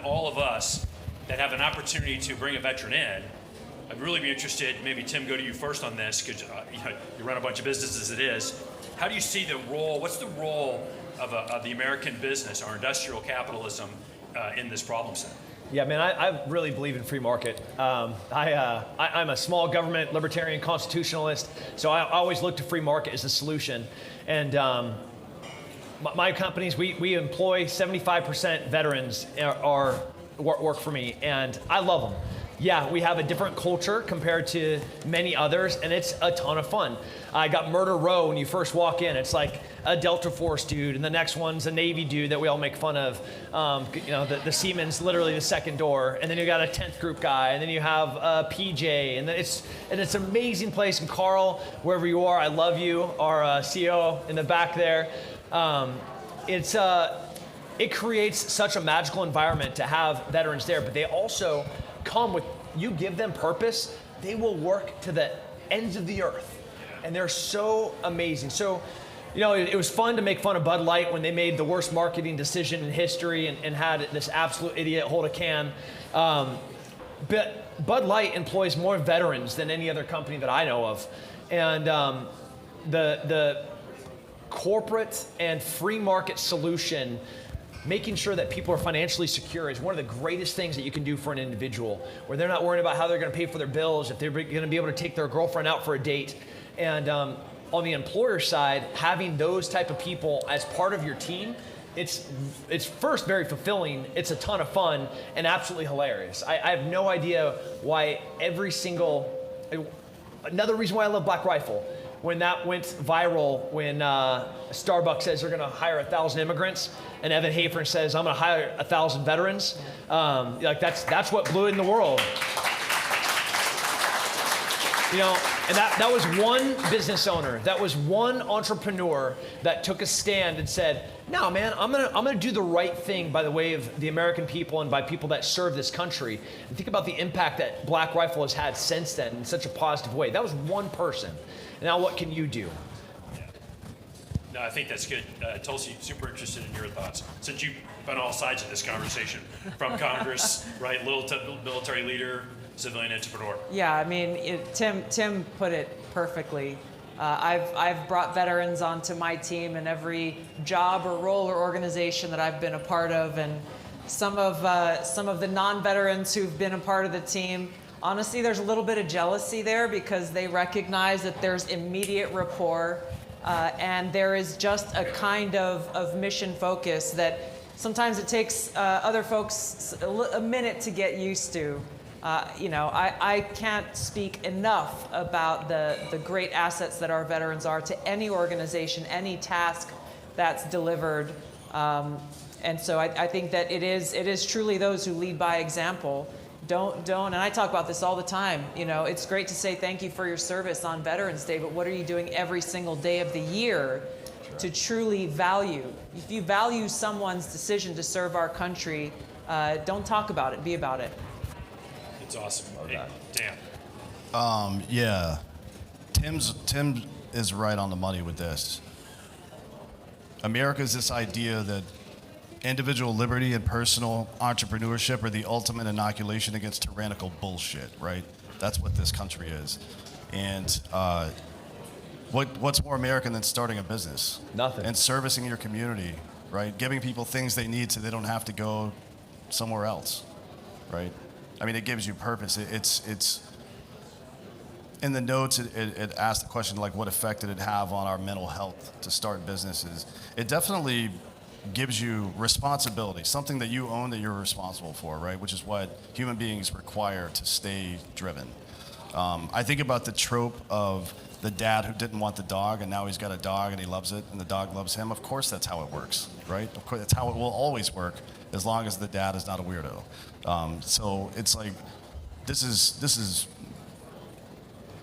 all of us that have an opportunity to bring a veteran in, I'd really be interested, maybe Tim, go to you first on this, because you run a bunch of businesses as it is. How do you see the role, what's the role of the American business, our industrial capitalism, in this problem set? Yeah, man, I really believe in free market. I'm a small government libertarian constitutionalist, so I always look to free market as a solution. And my companies, we employ 75% veterans work for me, and I love them. Yeah, we have a different culture compared to many others, and it's a ton of fun. I got Murder Row when you first walk in. It's like a Delta Force dude, and the next one's a Navy dude that we all make fun of. The Seaman's literally the second door, and then you got a 10th group guy, and then you have PJ, and it's an amazing place. And Carl, wherever you are, I love you. Our CEO in the back there. It creates such a magical environment to have veterans there, but they also come with, you give them purpose, they will work to the ends of the earth. And they're so amazing. So, it was fun to make fun of Bud Light when they made the worst marketing decision in history and had this absolute idiot hold a can. But Bud Light employs more veterans than any other company that I know of. And the corporate and free market solution, making sure that people are financially secure, is one of the greatest things that you can do for an individual, where they're not worried about how they're going to pay for their bills, if they're going to be able to take their girlfriend out for a date. And on the employer side, having those type of people as part of your team, it's first very fulfilling, it's a ton of fun, and absolutely hilarious. I have no idea why another reason why I love Black Rifle. when that went viral, when Starbucks says they're going to hire 1,000 immigrants, and Evan Hafer says, I'm going to hire 1,000 veterans. Like that's what blew it in the world. You know, and that was one business owner, that was one entrepreneur that took a stand and said, no, man, I'm gonna do the right thing by the way of the American people and by people that serve this country. And think about the impact that Black Rifle has had since then in such a positive way. That was one person. And now what can you do? No, I think that's good. Tulsi, super interested in your thoughts. Since you've been on all sides of this conversation, from Congress, right, military leader, civilian entrepreneur. Yeah, I mean, Tim put it perfectly. I've brought veterans onto my team in every job or role or organization that I've been a part of, and some of the non-veterans who've been a part of the team, honestly, there's a little bit of jealousy there because they recognize that there's immediate rapport, and there is just a kind of mission focus that sometimes it takes other folks a minute to get used to. You know, I can't speak enough about the great assets that our veterans are to any organization, any task that's delivered. And so I think that it is truly those who lead by example. Don't, and I talk about this all the time. You know, it's great to say thank you for your service on Veterans Day, but what are you doing every single day of the year to truly value? If you value someone's decision to serve our country, don't talk about it, be about it. It's awesome. Hey, Dan. Yeah, Tim is right on the money with this. America's this idea that individual liberty and personal entrepreneurship are the ultimate inoculation against tyrannical bullshit, right? That's what this country is. And what's more American than starting a business? Nothing. And servicing your community, right? Giving people things they need so they don't have to go somewhere else, right? I mean, it gives you purpose. It's in the notes. It asked the question like, what effect did it have on our mental health to start businesses? It definitely gives you responsibility, something that you own that you're responsible for, right? Which is what human beings require to stay driven. I think about the trope of the dad who didn't want the dog and now he's got a dog and he loves it and the dog loves him. Of course, that's how it works, right? Of course, that's how it will always work as long as the dad is not a weirdo. So it's like, this is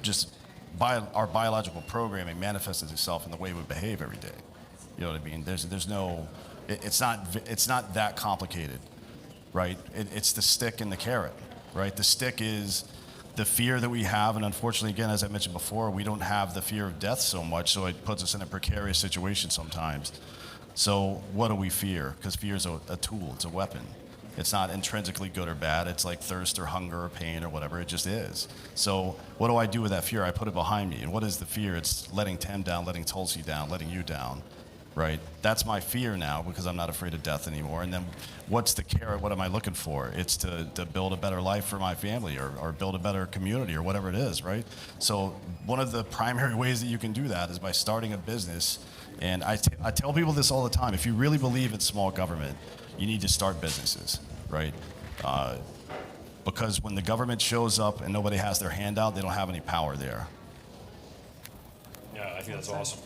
just our biological programming manifests itself in the way we behave every day. You know what I mean? There's no, it's not that complicated, right? It's the stick and the carrot, right? The stick is the fear that we have, and unfortunately, again, as I mentioned before, we don't have the fear of death so much, so it puts us in a precarious situation sometimes. So what do we fear? Because fear is a tool, it's a weapon. It's not intrinsically good or bad. It's like thirst or hunger or pain or whatever. It just is. So what do I do with that fear? I put it behind me. And what is the fear? It's letting Tim down, letting Tulsi down, letting you down, right? That's my fear now because I'm not afraid of death anymore. And then what's the carrot? What am I looking for? It's to build a better life for my family or build a better community or whatever it is, right? So one of the primary ways that you can do that is by starting a business. And I tell people this all the time. If you really believe in small government, you need to start businesses, right? Because when the government shows up and nobody has their hand out, they don't have any power there. Yeah, I think that's awesome.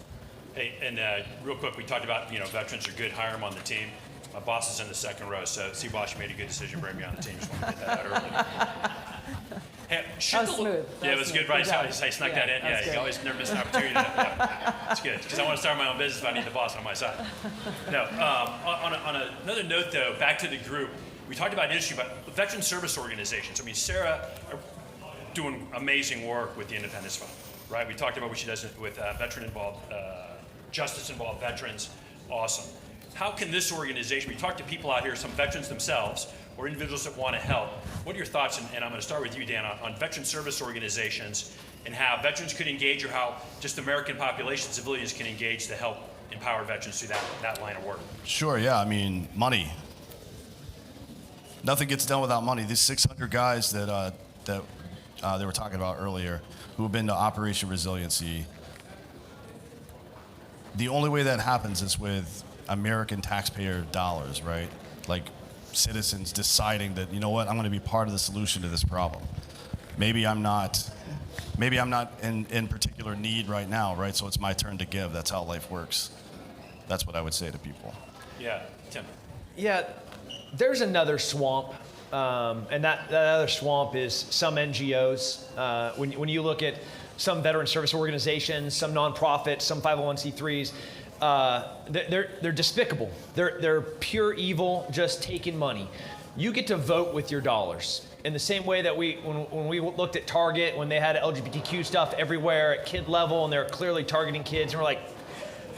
Hey, and real quick, we talked about, veterans are good, hire them on the team. My boss is in the second row, so C-Boss made a good decision bringing me on the team. Just want to get that out early. Hey, That was smooth. Yeah, it was good, right? I snuck that in. Yeah, you always never miss an opportunity. It's good, because I want to start my own business if I need the boss on my side. No, on another note, though, back to the group, we talked about industry, but veteran service organizations. I mean, Sarah are doing amazing work with the Independence Fund, right? We talked about what she does with veteran-involved, justice-involved veterans. Awesome. How can this organization, we talk to people out here, some veterans themselves, or individuals that want to help. What are your thoughts, and I'm going to start with you, Dan, on veteran service organizations and how veterans could engage or how just the American population, civilians can engage to help empower veterans through that line of work? Sure, yeah, I mean, money. Nothing gets done without money. These 600 guys that they were talking about earlier who have been to Operation Resiliency, the only way that happens is with American taxpayer dollars, right? Like citizens deciding that, you know what, I'm going to be part of the solution to this problem. Maybe I'm not in particular particular need right now, right? So it's my turn to give. That's how life works. That's what I would say to people. Yeah, Tim. Yeah, there's another swamp, and that other swamp is some NGOs. When you look at some veteran service organizations, some nonprofits, some 501c3s, they're despicable. They're pure evil, just taking money. You get to vote with your dollars. In the same way that when we looked at Target, when they had LGBTQ stuff everywhere at kid level, and they're clearly targeting kids, and we're like,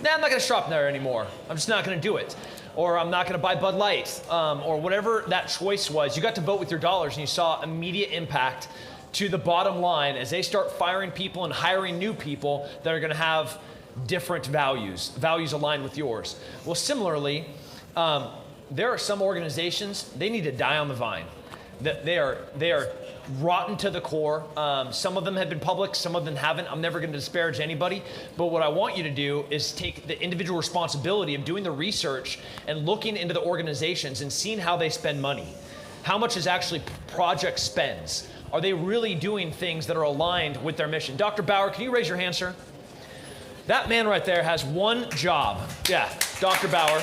nah, I'm not going to shop there anymore. I'm just not going to do it. Or I'm not going to buy Bud Light, or whatever that choice was. You got to vote with your dollars, and you saw immediate impact to the bottom line as they start firing people and hiring new people that are going to have different values aligned with yours. Well, similarly, there are some organizations, they need to die on the vine. They are rotten to the core. Some of them have been public, some of them haven't. I'm never going to disparage anybody. But what I want you to do is take the individual responsibility of doing the research and looking into the organizations and seeing how they spend money. How much is actually project spends? Are they really doing things that are aligned with their mission? Dr. Bauer, can you raise your hand, sir? That man right there has one job. Yeah, Dr. Bauer.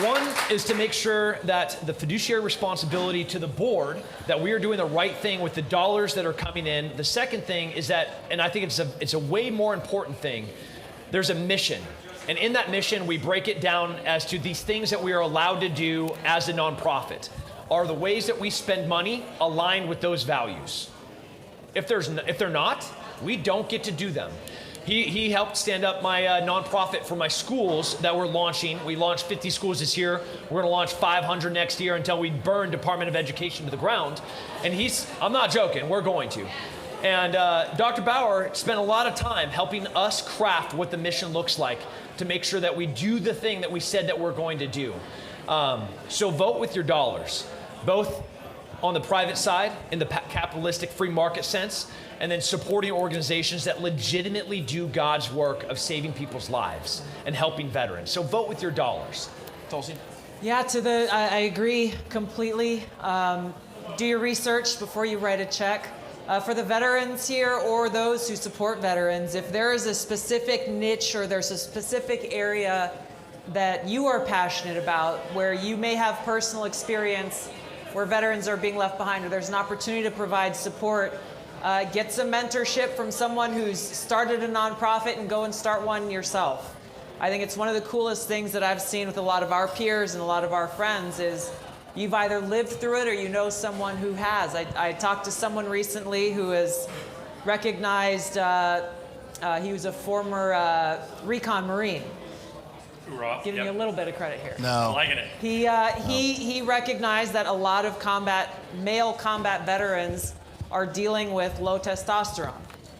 One is to make sure that the fiduciary responsibility to the board, that we are doing the right thing with the dollars that are coming in. The second thing is that, and I think it's a way more important thing, there's a mission. And in that mission, we break it down as to these things that we are allowed to do as a nonprofit. Are the ways that we spend money aligned with those values? If they're not, we don't get to do them. He helped stand up my nonprofit for my schools that we're launching. We launched 50 schools this year. We're going to launch 500 next year until we burn Department of Education to the ground. And I'm not joking, we're going to. And Dr. Bauer spent a lot of time helping us craft what the mission looks like to make sure that we do the thing that we said that we're going to do. So vote with your dollars, both on the private side in the capitalistic free market sense, and then supporting organizations that legitimately do God's work of saving people's lives and helping veterans. So vote with your dollars. Tulsi? Yeah, I agree completely. Do your research before you write a check. For the veterans here or those who support veterans, if there is a specific niche or there's a specific area that you are passionate about where you may have personal experience where veterans are being left behind or there's an opportunity to provide support, get some mentorship from someone who's started a nonprofit and go and start one yourself. I think it's one of the coolest things that I've seen with a lot of our peers and a lot of our friends is you've either lived through it or you know someone who has. I talked to someone recently who is recognized, he was a former recon Marine. Hoorah. Giving you a little bit of credit here. No. Liking it. He recognized that a lot of male combat veterans are dealing with low testosterone.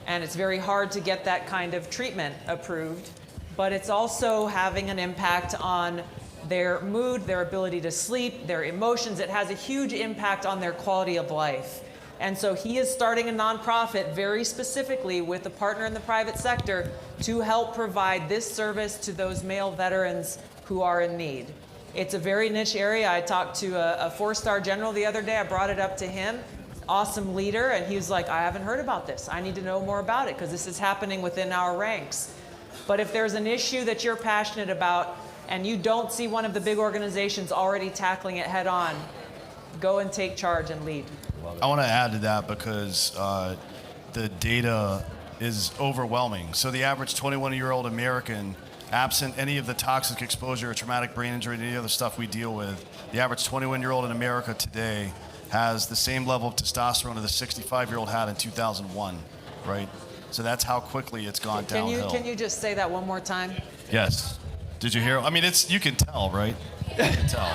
And it's very hard to get that kind of treatment approved. But it's also having an impact on their mood, their ability to sleep, their emotions. It has a huge impact on their quality of life. And so he is starting a nonprofit very specifically with a partner in the private sector to help provide this service to those male veterans who are in need. It's a very niche area. I talked to a 4-star general the other day. I brought it up to him. Awesome leader. And he was like, I haven't heard about this. I need to know more about it because this is happening within our ranks. But if there's an issue that you're passionate about and you don't see one of the big organizations already tackling it head on, go and take charge and lead. I want to add to that because the data is overwhelming. So the average 21-year-old American, absent any of the toxic exposure or traumatic brain injury and any other stuff we deal with, the average 21-year-old in America today has the same level of testosterone as the 65-year-old had in 2001, right? So that's how quickly it's gone downhill. Can you just say that one more time? Yes. Did you hear? I mean, you can tell, right? You can tell.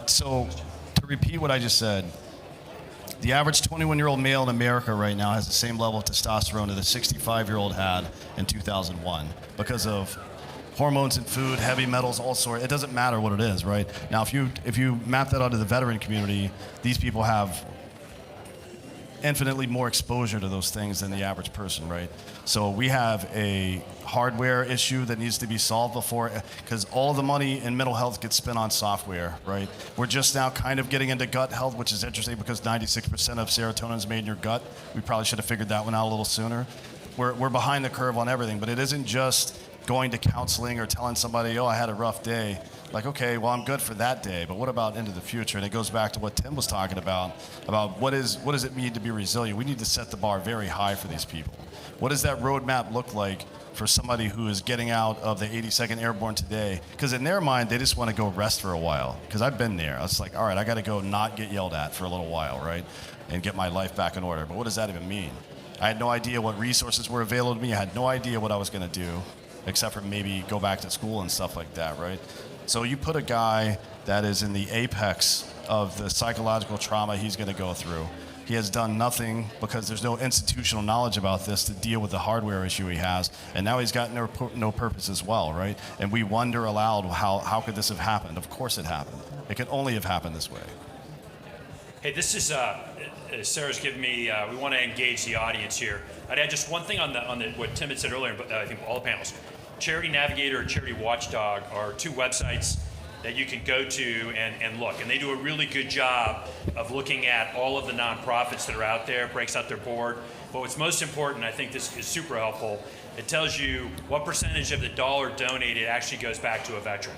So to repeat what I just said, the average 21-year-old male in America right now has the same level of testosterone that the 65-year-old had in 2001 because of hormones in food, heavy metals, all sorts. It doesn't matter what it is, right? Now, if you map that onto the veteran community, these people have infinitely more exposure to those things than the average person, right? So we have a hardware issue that needs to be solved before, because all the money in mental health gets spent on software, right? We're just now kind of getting into gut health, which is interesting because 96% of serotonin is made in your gut. We probably should have figured that one out a little sooner. We're behind the curve on everything, but it isn't just going to counseling or telling somebody, oh, I had a rough day. Like, okay, well, I'm good for that day, but what about into the future? And it goes back to what Tim was talking about what does it mean to be resilient? We need to set the bar very high for these people. What does that roadmap look like for somebody who is getting out of the 82nd Airborne today? Because in their mind, they just want to go rest for a while. Because I've been there. I was like, all right, I got to go not get yelled at for a little while, right? And get my life back in order. But what does that even mean? I had no idea what resources were available to me. I had no idea what I was going to do, except for maybe go back to school and stuff like that, right? So you put a guy that is in the apex of the psychological trauma he's going to go through. He has done nothing because there's no institutional knowledge about this to deal with the hardware issue he has, and now he's got no purpose as well, right? And we wonder aloud, how could this have happened? Of course it happened. It could only have happened this way. Hey, this is Sarah's given me. We want to engage the audience here. I'd add just one thing on the what Tim had said earlier, but I think all the panels. Charity Navigator and Charity Watchdog are two websites that you can go to and look. And they do a really good job of looking at all of the nonprofits that are out there, breaks out their board. But what's most important, I think this is super helpful, it tells you what percentage of the dollar donated actually goes back to a veteran.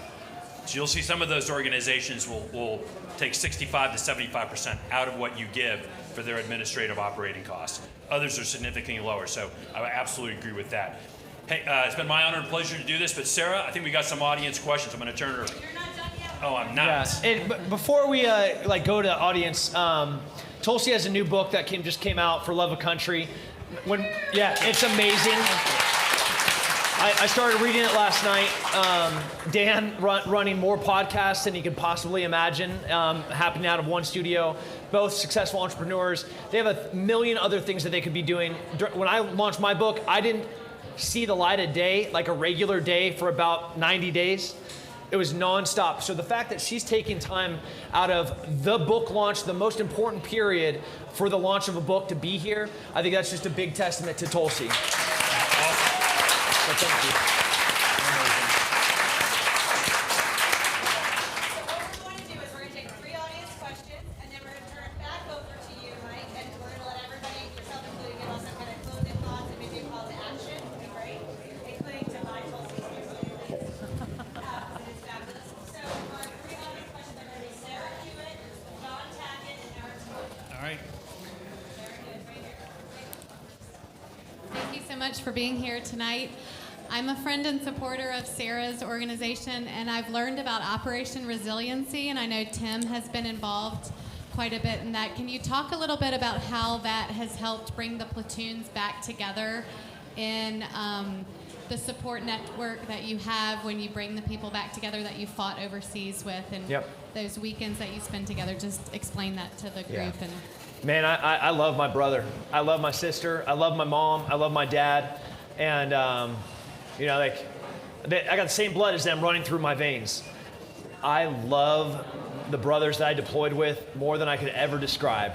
So you'll see some of those organizations will take 65 to 75% out of what you give for their administrative operating costs. Others are significantly lower, so I absolutely agree with that. Hey, it's been my honor and pleasure to do this, but Sarah, I think we got some audience questions. I'm going to turn her. You're not done yet. Oh, I'm not. Yeah. But before we go to the audience, Tulsi has a new book that just came out, For Love of Country. It's amazing. I started reading it last night. Dan running more podcasts than you could possibly imagine, happening out of one studio. Both successful entrepreneurs. They have a million other things that they could be doing. When I launched my book, I didn't see the light of day, like a regular day, for about 90 days. It was nonstop. So the fact that she's taking time out of the book launch, the most important period for the launch of a book, to be here, I think that's just a big testament to Tulsi. Awesome. So thank you. So what we're going to do is we're going to take 3 audience questions, and then we're going to turn it back over to you, Mike, and we're going to let everybody, yourself included, give us some kind of closing thoughts and maybe a call to action. Would be great, including to buy Tulsi. It's fabulous. So our 3 audience questions are going to be Sarah Hewitt, John Tackett, and Eric Swanson. All right. Thank you so much for being here tonight. I'm a friend and supporter of Sarah's organization, and I've learned about Operation Resiliency, and I know Tim has been involved quite a bit in that. Can you talk a little bit about how that has helped bring the platoons back together in the support network that you have when you bring the people back together that you fought overseas with, and those weekends that you spend together? Just explain that to the group. And Man, I love my brother. I love my sister. I love my mom. I love my dad. And, I got the same blood as them running through my veins. I love the brothers that I deployed with more than I could ever describe.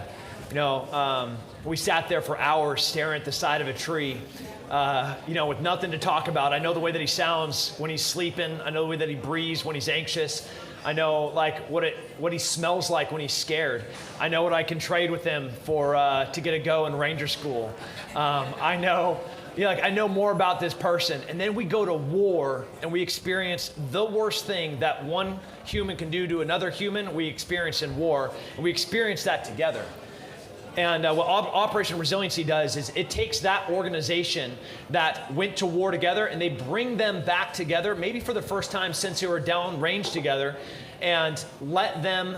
We sat there for hours staring at the side of a tree, with nothing to talk about. I know the way that he sounds when he's sleeping. I know the way that he breathes when he's anxious. I know what he smells like when he's scared. I know what I can trade with him to get a go in Ranger School. I know more about this person. And then we go to war and we experience the worst thing that one human can do to another human. We experience in war, and we experience that together. And what Operation Resiliency does is it takes that organization that went to war together and they bring them back together, maybe for the first time since they were downrange together, and let them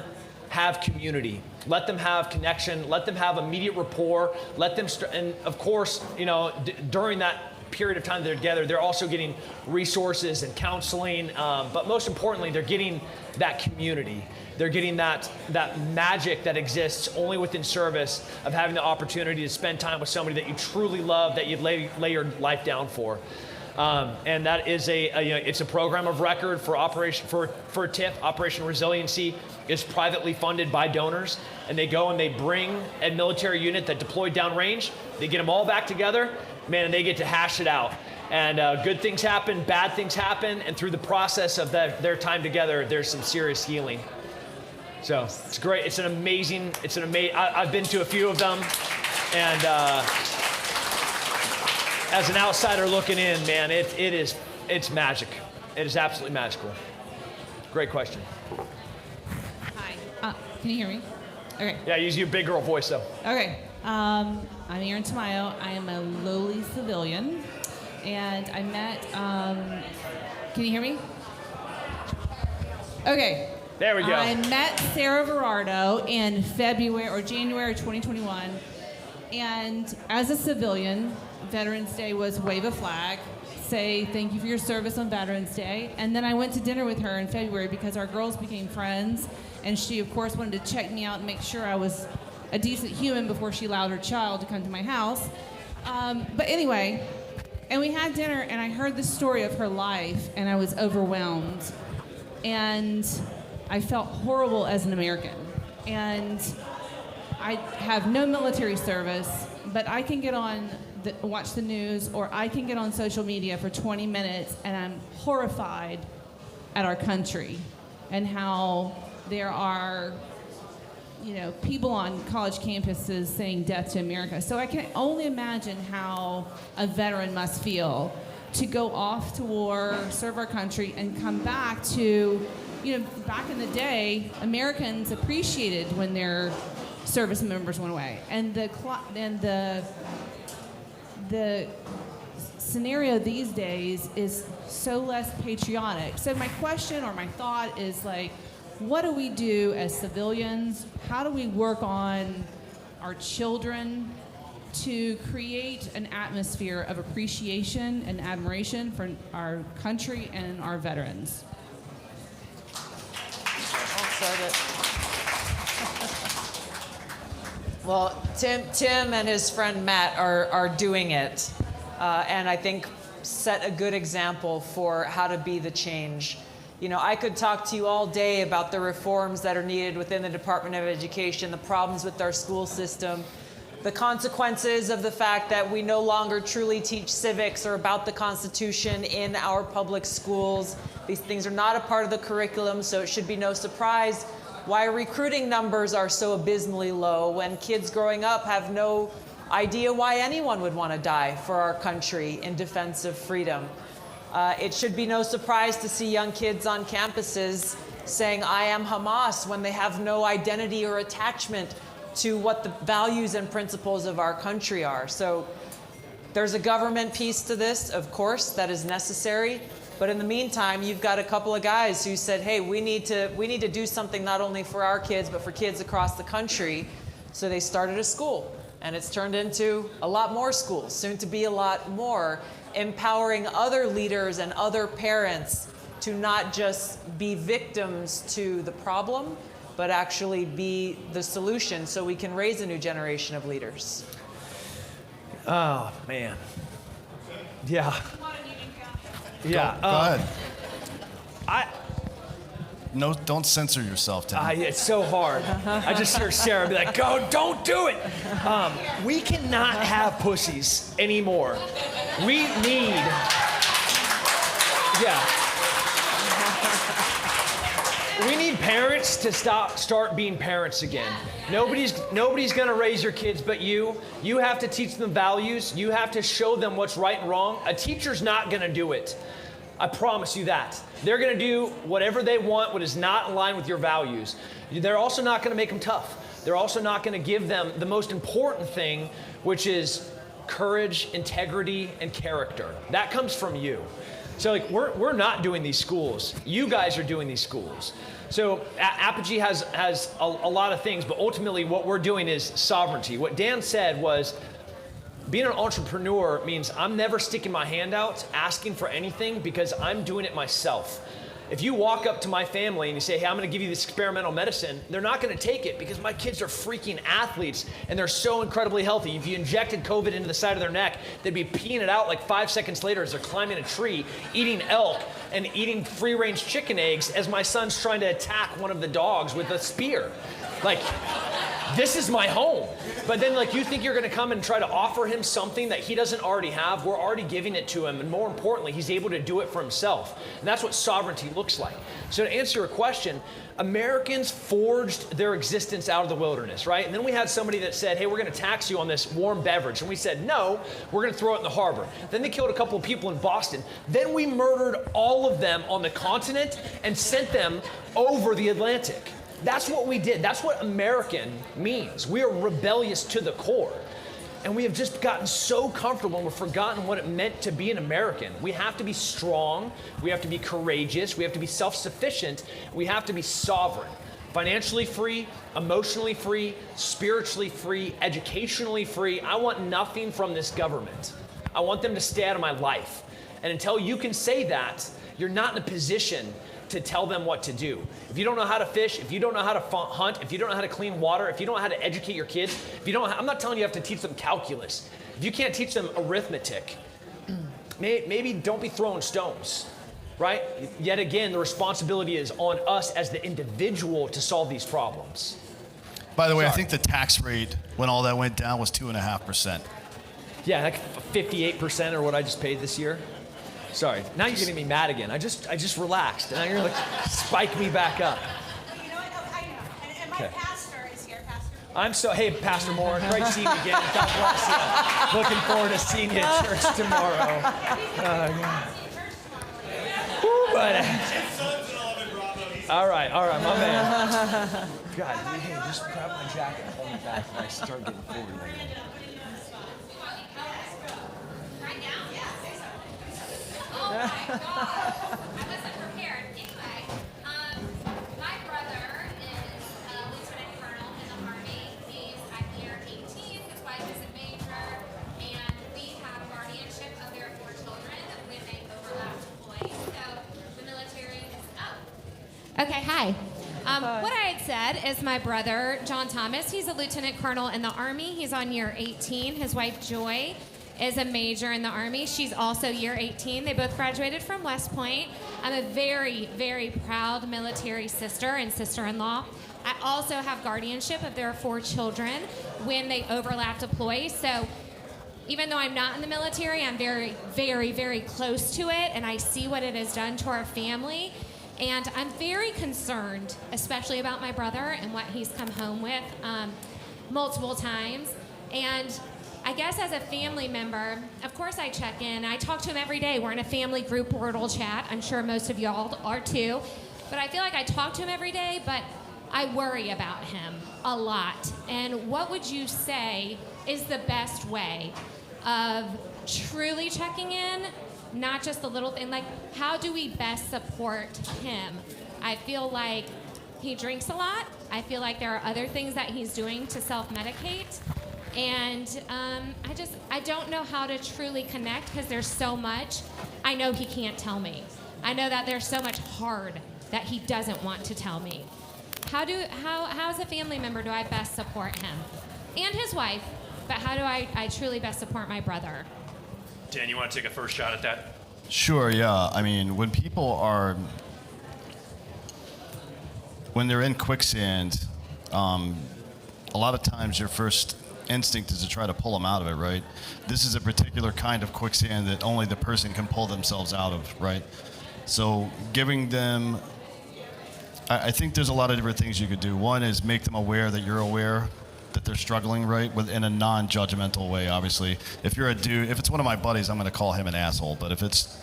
have community, let them have connection, let them have immediate rapport, let them, and of course, during that period of time they're together, they're also getting resources and counseling, but most importantly, they're getting that community. They're getting that magic that exists only within service, of having the opportunity to spend time with somebody that you truly love, that you'd lay your life down for. And that is it's a program of record for TIP. Operation Resiliency is privately funded by donors, and they go and they bring a military unit that deployed downrange. They get them all back together, man, and they get to hash it out. And good things happen, bad things happen, and through the process of their time together, there's some serious healing. So it's great. I've been to a few of them, and as an outsider looking in, man, it's magic. It is absolutely magical. Great question. Hi. Can you hear me? Okay. Yeah, use your big girl voice though. Okay. I'm Erin Tamayo. I am a lowly civilian, and I met. Can you hear me? Okay. There we go. I met Sarah Verardo in February or January 2021, and as a civilian, Veterans Day was wave a flag, say thank you for your service on Veterans Day, and then I went to dinner with her in February because our girls became friends, and she of course wanted to check me out and make sure I was a decent human before she allowed her child to come to my house. But anyway, and we had dinner, and I heard the story of her life, and I was overwhelmed, and I felt horrible as an American. And I have no military service, but I can get on, watch the news, or I can get on social media for 20 minutes, and I'm horrified at our country and how there are, people on college campuses saying death to America. So I can only imagine how a veteran must feel to go off to war, serve our country, and come back to, back in the day, Americans appreciated when their service members went away. And the scenario these days is so less patriotic. So my question or my thought is what do we do as civilians? How do we work on our children to create an atmosphere of appreciation and admiration for our country and our veterans? Well, Tim and his friend Matt are doing it, and I think set a good example for how to be the change. I could talk to you all day about the reforms that are needed within the Department of Education, the problems with our school system, the consequences of the fact that we no longer truly teach civics or about the Constitution in our public schools. These things are not a part of the curriculum, so it should be no surprise why recruiting numbers are so abysmally low when kids growing up have no idea why anyone would want to die for our country in defense of freedom. It should be no surprise to see young kids on campuses saying, I am Hamas, when they have no identity or attachment to what the values and principles of our country are. So there's a government piece to this, of course, that is necessary. But in the meantime, you've got a couple of guys who said, hey, we need to do something not only for our kids, but for kids across the country. So they started a school, and it's turned into a lot more schools, soon to be a lot more, empowering other leaders and other parents to not just be victims to the problem, but actually be the solution so we can raise a new generation of leaders. Oh, man. Yeah. Yeah. Go ahead. No, don't censor yourself, Tim. It's so hard. I just hear Sarah be like, "Go, don't do it." We cannot have pussies anymore. We need. Yeah. We need parents to start being parents again. Nobody's gonna raise your kids but you. You have to teach them values. You have to show them what's right and wrong. A teacher's not gonna do it. I promise you that. They're gonna do whatever they want, what is not in line with your values. They're also not gonna make them tough. They're also not gonna give them the most important thing, which is courage, integrity, and character. That comes from you. So we're not doing these schools. You guys are doing these schools. So Apogee has a lot of things, but ultimately what we're doing is sovereignty. What Dan said was, being an entrepreneur means I'm never sticking my hand out asking for anything because I'm doing it myself. If you walk up to my family and you say, hey, I'm gonna give you this experimental medicine, they're not gonna take it because my kids are freaking athletes and they're so incredibly healthy. If you injected COVID into the side of their neck, they'd be peeing it out like 5 seconds later as they're climbing a tree, eating elk and eating free-range chicken eggs as my son's trying to attack one of the dogs with a spear. Like, this is my home. But then, like, you think you're gonna come and try to offer him something that he doesn't already have? We're already giving it to him, and more importantly, he's able to do it for himself. And that's what sovereignty looks like. So to answer your question, Americans forged their existence out of the wilderness, right? And then we had somebody that said, hey, we're gonna tax you on this warm beverage. And we said, no, we're gonna throw it in the harbor. Then they killed a couple of people in Boston. Then we murdered all of them on the continent and sent them over the Atlantic. That's what we did. That's what American means. We are rebellious to the core. And we have just gotten so comfortable and we've forgotten what it meant to be an American. We have to be strong. We have to be courageous. We have to be self-sufficient. We have to be sovereign. Financially free, emotionally free, spiritually free, educationally free. I want nothing from this government. I want them to stay out of my life. And until you can say that, you're not in a position to tell them what to do. If you don't know how to fish, if you don't know how to hunt, if you don't know how to clean water, if you don't know how to educate your kids, if you don't, I'm not telling you have to teach them calculus. If you can't teach them arithmetic, maybe don't be throwing stones, right? Yet again, the responsibility is on us as the individual to solve these problems. By the way, I think the tax rate when all that went down was 2.5%. Yeah, like 58% or what I just paid this year. Sorry, now you're getting me mad again. I just relaxed. And now you're like, spike me back up. You know what? Oh, I know. And my pastor is here, Pastor. Hey, Pastor Moore, great seeing you again. God bless you. Looking forward to seeing you at church tomorrow. All right, my man. God, hey, just grab my jacket and hold me back when I start getting forward. Oh my God, I wasn't prepared. Anyway, my brother is a lieutenant colonel in the Army. He's at year 18, his wife is a major, and we have guardianship of their 4 children when they overlap deploy. So the military is Okay, hi. What I had said is my brother, John Thomas, he's a lieutenant colonel in the Army. He's on year 18. His wife, Joy, is a major in the Army. She's also year 18. They both graduated from West Point. I'm a very, very proud military sister and sister-in-law. I also have guardianship of their 4 children when they overlap deploy. So even though I'm not in the military, I'm very, very, very close to it, and I see what it has done to our family. And I'm very concerned, especially about my brother and what he's come home with multiple times. And I guess as a family member, of course I check in. I talk to him every day. We're in a family group Wordle chat. I'm sure most of y'all are too. But I feel like I talk to him every day, but I worry about him a lot. And what would you say is the best way of truly checking in? Not just the little thing, like how do we best support him? I feel like he drinks a lot. I feel like there are other things that he's doing to self-medicate. And I don't know how to truly connect because there's so much I know he can't tell me. I know that there's so much hard that he doesn't want to tell me. How as a family member do I best support him? And his wife, but how do I truly best support my brother? Dan, you want to take a first shot at that? Sure, yeah. I mean, when they're in quicksand, a lot of times your first instinct is to try to pull them out of it, right? This is a particular kind of quicksand that only the person can pull themselves out of, right? So giving them, I think there's a lot of different things you could do. One is make them aware that you're aware that they're struggling, right? In a non-judgmental way, obviously. If you're a dude, if it's one of my buddies, I'm going to call him an asshole. But if it's,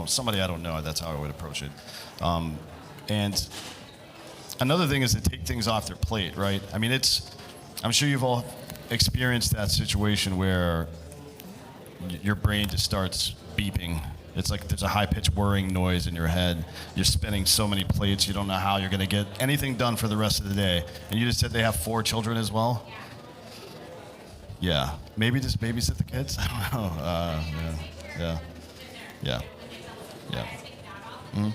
somebody I don't know, that's how I would approach it. And another thing is to take things off their plate, right? I mean, I'm sure you've all experienced that situation where your brain just starts beeping. It's like there's a high-pitched whirring noise in your head. You're spinning so many plates, you don't know how you're going to get anything done for the rest of the day. And you just said they have 4 children as well? Yeah. Maybe just babysit the kids? I don't know. Yeah. Mm-hmm.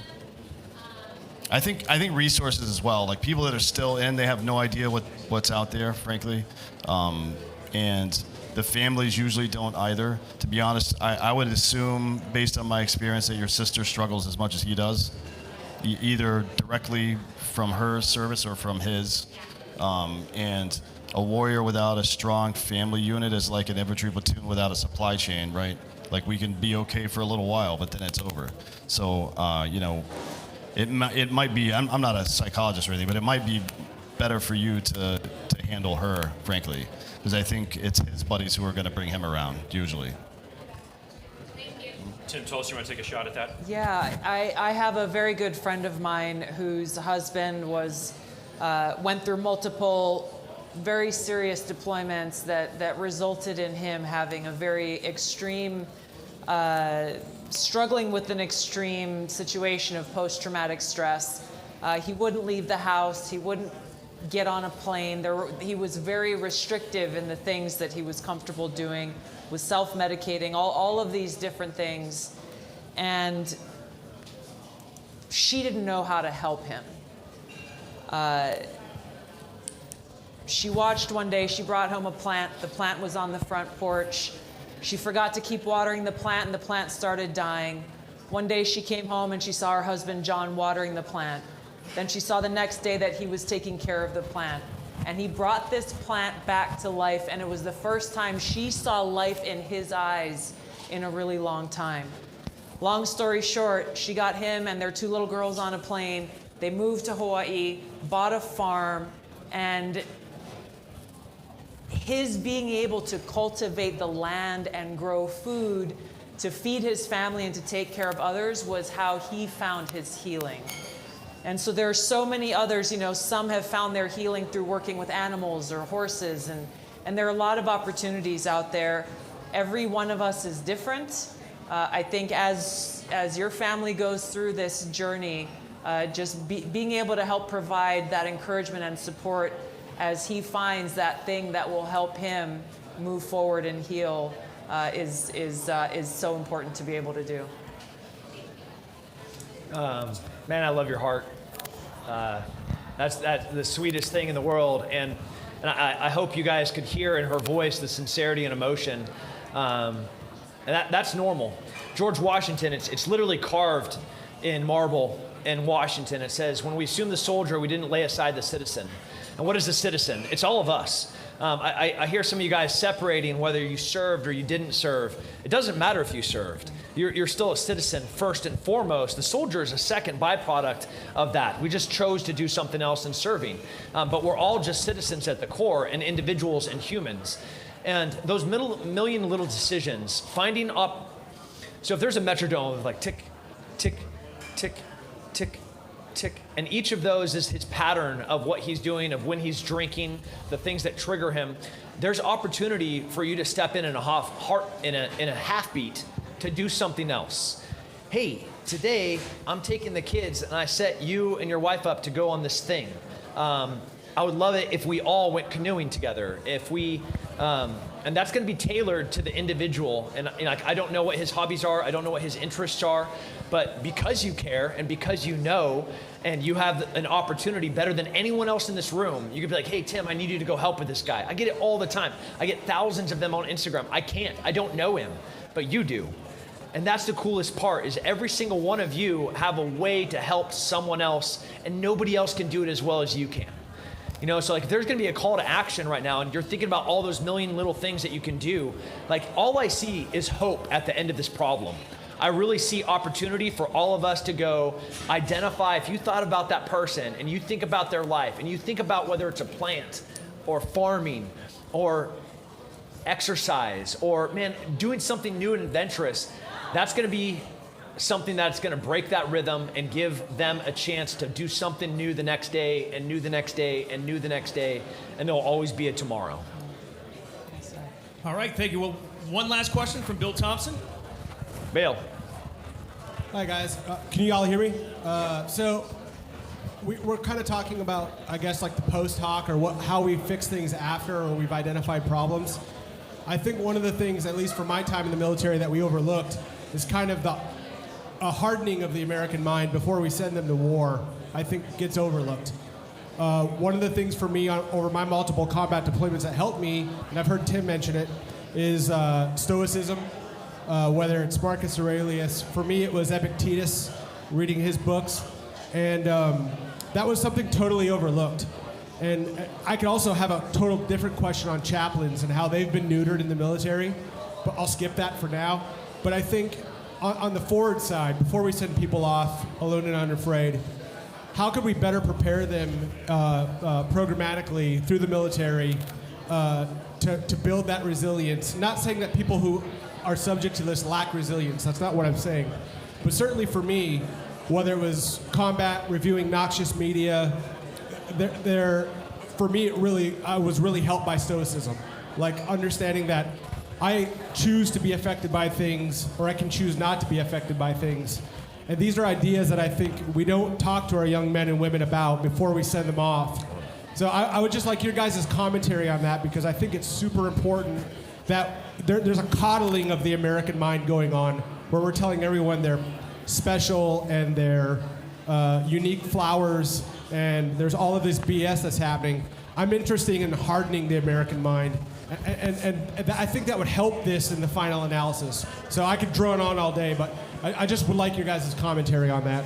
I think resources as well. Like people that are still in, they have no idea what's out there, frankly, and the families usually don't either. To be honest, I would assume, based on my experience, that your sister struggles as much as he does, either directly from her service or from his. And a warrior without a strong family unit is like an infantry platoon without a supply chain, right? Like we can be okay for a little while, but then it's over. So, it might be, I'm not a psychologist or anything, but it might be better for you to handle her, frankly, because I think it's his buddies who are going to bring him around, usually. Tim, Tulsi, you want to take a shot at that? Yeah, I have a very good friend of mine whose husband went through multiple very serious deployments that resulted in him having a very extreme, struggling with an extreme situation of post-traumatic stress. He wouldn't leave the house. He wouldn't get on a plane. He was very restrictive in the things that he was comfortable doing, was self-medicating, all of these different things. And she didn't know how to help him. She watched one day, she brought home a plant. The plant was on the front porch. She forgot to keep watering the plant, and the plant started dying. One day she came home and she saw her husband, John, watering the plant. Then she saw the next day that he was taking care of the plant. And he brought this plant back to life, and it was the first time she saw life in his eyes in a really long time. Long story short, she got him and their 2 little girls on a plane. They moved to Hawaii, bought a farm, and his being able to cultivate the land and grow food to feed his family and to take care of others was how he found his healing. And so there are so many others, some have found their healing through working with animals or horses, and there are a lot of opportunities out there. Every one of us is different. I think as your family goes through this journey, just being able to help provide that encouragement and support as he finds that thing that will help him move forward and heal is so important to be able to do. Man, I love your heart. That's the sweetest thing in the world, and I hope you guys could hear in her voice the sincerity and emotion. And that's normal. George Washington, it's literally carved in marble in Washington. It says, when we assume the soldier, we didn't lay aside the citizen. And what is the citizen? It's all of us. I hear some of you guys separating whether you served or you didn't serve. It doesn't matter if you served. You're still a citizen first and foremost. The soldier is a second byproduct of that. We just chose to do something else in serving. But we're all just citizens at the core, and individuals and humans. And those million little decisions, finding up. So if there's a metronome of like tick, tick, tick, tick, tick, and each of those is his pattern of what he's doing, of when he's drinking, the things that trigger him. There's opportunity for you to step in a half beat to do something else. Hey, today I'm taking the kids and I set you and your wife up to go on this thing. I would love it if we all went canoeing together. If we, and that's going to be tailored to the individual. And I don't know what his hobbies are. I don't know what his interests are. But because you care and because you know, and you have an opportunity better than anyone else in this room, you could be like, hey, Tim, I need you to go help with this guy. I get it all the time. I get thousands of them on Instagram. I don't know him, but you do. And that's the coolest part, is every single one of you have a way to help someone else, and nobody else can do it as well as you can. So like there's going to be a call to action right now, and you're thinking about all those million little things that you can do. Like all I see is hope at the end of this problem. I really see opportunity for all of us to go identify, if you thought about that person and you think about their life and you think about whether it's a plant or farming or exercise or, doing something new and adventurous, that's going to be something that's going to break that rhythm and give them a chance to do something new the next day and new the next day and new the next day, and there'll always be a tomorrow. All right, thank you. Well, one last question from Bill Thompson. Bill. Hi, guys. Can you all hear me? So we're kind of talking about, I guess, like the post hoc or how we fix things after or we've identified problems. I think one of the things, at least for my time in the military, that we overlooked is kind of a hardening of the American mind before we send them to war. I think gets overlooked. One of the things for me over my multiple combat deployments that helped me, and I've heard Tim mention it, is stoicism. Whether it's Marcus Aurelius, for me it was Epictetus, reading his books, and that was something totally overlooked. And I could also have a total different question on chaplains and how they've been neutered in the military, but I'll skip that for now. But I think on the forward side, before we send people off alone and unafraid, how could we better prepare them programmatically through the military to build that resilience? Not saying that people who are subject to this lack resilience. That's not what I'm saying. But certainly for me, whether it was combat, reviewing noxious media, for me, I was really helped by stoicism. Like understanding that I choose to be affected by things, or I can choose not to be affected by things. And these are ideas that I think we don't talk to our young men and women about before we send them off. So I would just like your guys' commentary on that, because I think it's super important that there's a coddling of the American mind going on, where we're telling everyone they're special and they're unique flowers, and there's all of this BS that's happening. I'm interested in hardening the American mind, and I think that would help this in the final analysis. So I could drone on all day, but I just would like your guys' commentary on that.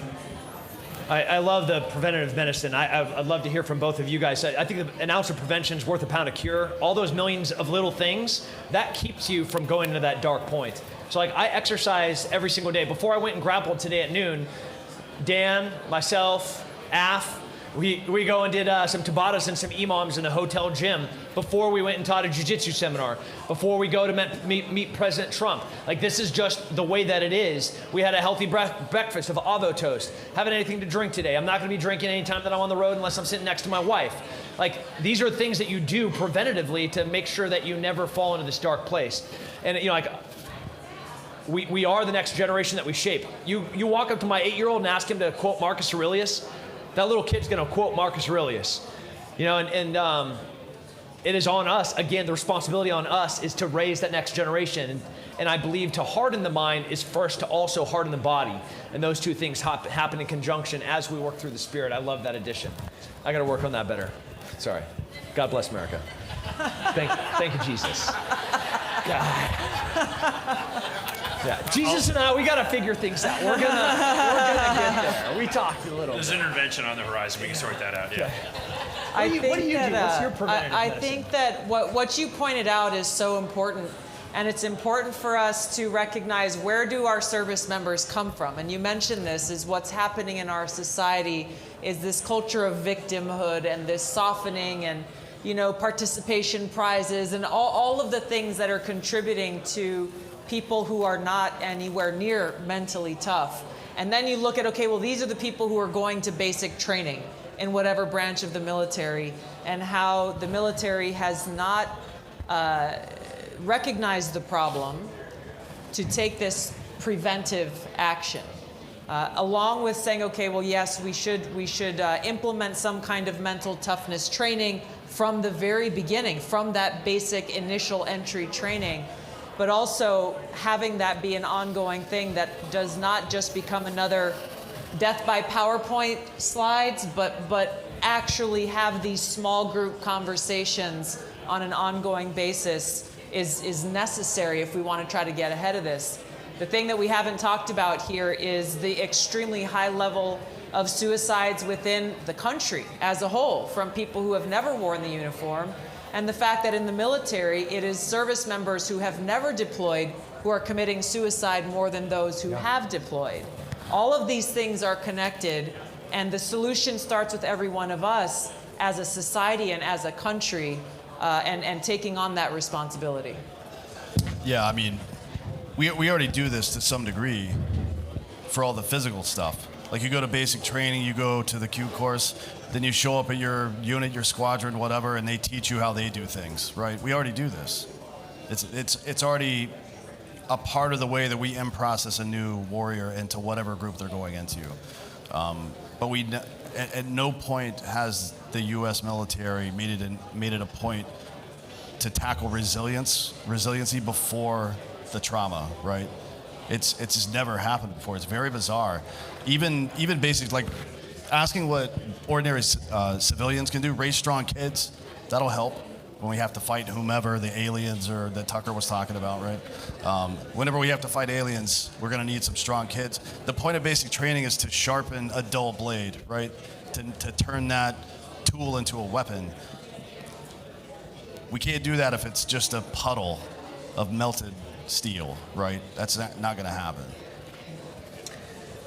I love the preventative medicine. I'd love to hear from both of you guys. I think an ounce of prevention is worth a pound of cure. All those millions of little things, that keeps you from going into that dark point. So like I exercise every single day. Before I went and grappled today at noon, Dan, myself, Af, we go and did some Tabatas and some imams in the hotel gym before we went and taught a jiu-jitsu seminar, before we go to meet President Trump. Like, this is just the way that it is. We had a healthy breakfast of avo toast. Haven't anything to drink today. I'm not going to be drinking anytime that I'm on the road unless I'm sitting next to my wife. Like, these are things that you do preventatively to make sure that you never fall into this dark place. And, you know, like, we are the next generation that we shape. You walk up to my 8-year-old and ask him to quote Marcus Aurelius, that little kid's going to quote Marcus Aurelius. You know, and it is on us, again, the responsibility on us is to raise that next generation. And I believe to harden the mind is first to also harden the body. And those two things happen in conjunction as we work through the spirit. I love that addition. I got to work on that better. Sorry. God bless America. Thank you, Jesus. God. Yeah, Jesus and I, we got to figure things out. We're gonna get there. We talked a little. There's intervention on the horizon. We can sort that out. Yeah. What do you do? What's your preventative I medicine? think that what you pointed out is so important, and it's important for us to recognize where do our service members come from. And you mentioned this is what's happening in our society is this culture of victimhood and this softening and, you know, participation prizes and all of the things that are contributing to people who are not anywhere near mentally tough. And then you look at, okay, well, these are the people who are going to basic training in whatever branch of the military, and how the military has not recognized the problem to take this preventive action. Along with saying, okay, well, yes, we should implement some kind of mental toughness training from the very beginning, from that basic initial entry training, but also having that be an ongoing thing that does not just become another death by PowerPoint slides, but actually have these small group conversations on an ongoing basis is necessary if we want to try to get ahead of this. The thing that we haven't talked about here is the extremely high level of suicides within the country as a whole from people who have never worn the uniform, and the fact that in the military it is service members who have never deployed who are committing suicide more than those who have deployed. All of these things are connected, and the solution starts with every one of us as a society and as a country, and taking on that responsibility. Yeah, I mean, we already do this to some degree for all the physical stuff. Like, you go to basic training, you go to the Q course, then you show up at your unit, your squadron, whatever, and they teach you how they do things, right? We already do this. It's already a part of the way that we process a new warrior into whatever group they're going into. But at no point has the U.S. military made it a point to tackle resiliency before the trauma, right? It's just never happened before. It's very bizarre. Even basic, like, asking what ordinary civilians can do, raise strong kids, that'll help when we have to fight whomever, the aliens or that Tucker was talking about, right? Whenever we have to fight aliens, we're gonna need some strong kids. The point of basic training is to sharpen a dull blade, right? To turn that tool into a weapon. We can't do that if it's just a puddle of melted steel, right? That's not gonna happen.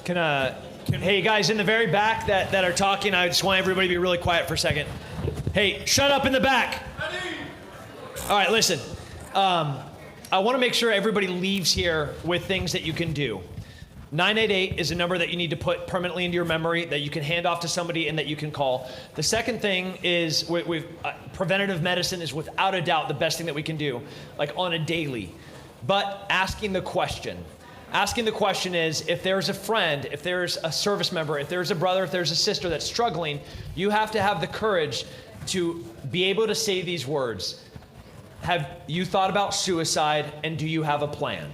Hey guys in the very back that are talking, I just want everybody to be really quiet for a second. Hey, shut up in the back. All right, listen. I want to make sure everybody leaves here with things that you can do. 988 is a number that you need to put permanently into your memory, that you can hand off to somebody and that you can call. The second thing is preventative medicine is without a doubt the best thing that we can do, like on a daily. But asking the question. Asking the question is, if there's a friend, if there's a service member, if there's a brother, if there's a sister that's struggling, you have to have the courage to be able to say these words. Have you thought about suicide, and do you have a plan?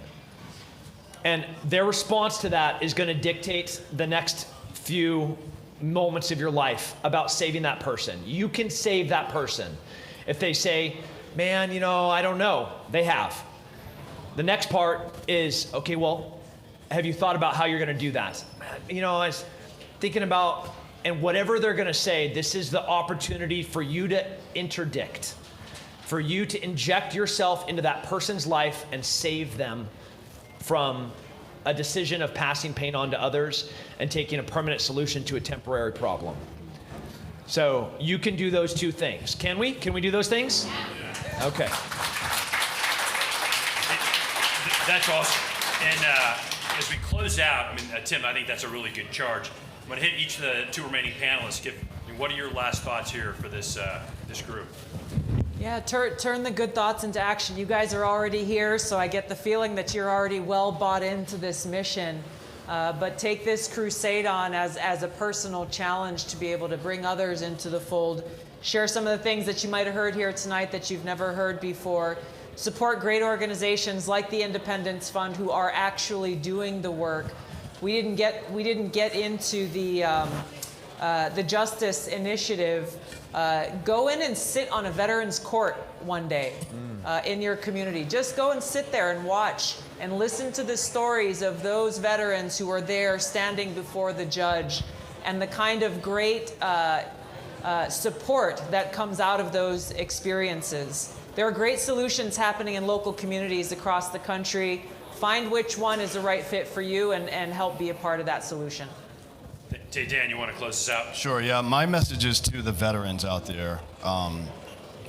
And their response to that is going to dictate the next few moments of your life about saving that person. You can save that person. If they say, man, I don't know, they have. The next part is, okay, well, have you thought about how you're going to do that? I was thinking about, and whatever they're going to say, this is the opportunity for you to interdict, for you to inject yourself into that person's life and save them from a decision of passing pain on to others and taking a permanent solution to a temporary problem. So you can do those two things. Can we? Can we do those things? Yeah. Okay. That's awesome. And as we close out, Tim, I think that's a really good charge. I'm going to hit each of the two remaining panelists. What are your last thoughts here for this group? Yeah, turn the good thoughts into action. You guys are already here, so I get the feeling that you're already well bought into this mission. But take this crusade on as a personal challenge to be able to bring others into the fold. Share some of the things that you might have heard here tonight that you've never heard before. Support great organizations like the Independence Fund who are actually doing the work. We didn't get into the Justice Initiative. Go in and sit on a veterans court one day in your community. Just go and sit there and watch and listen to the stories of those veterans who are there standing before the judge and the kind of great support that comes out of those experiences. There are great solutions happening in local communities across the country. Find which one is the right fit for you and help be a part of that solution. Hey, Dan, you want to close this out? Sure, yeah. My message is to the veterans out there, and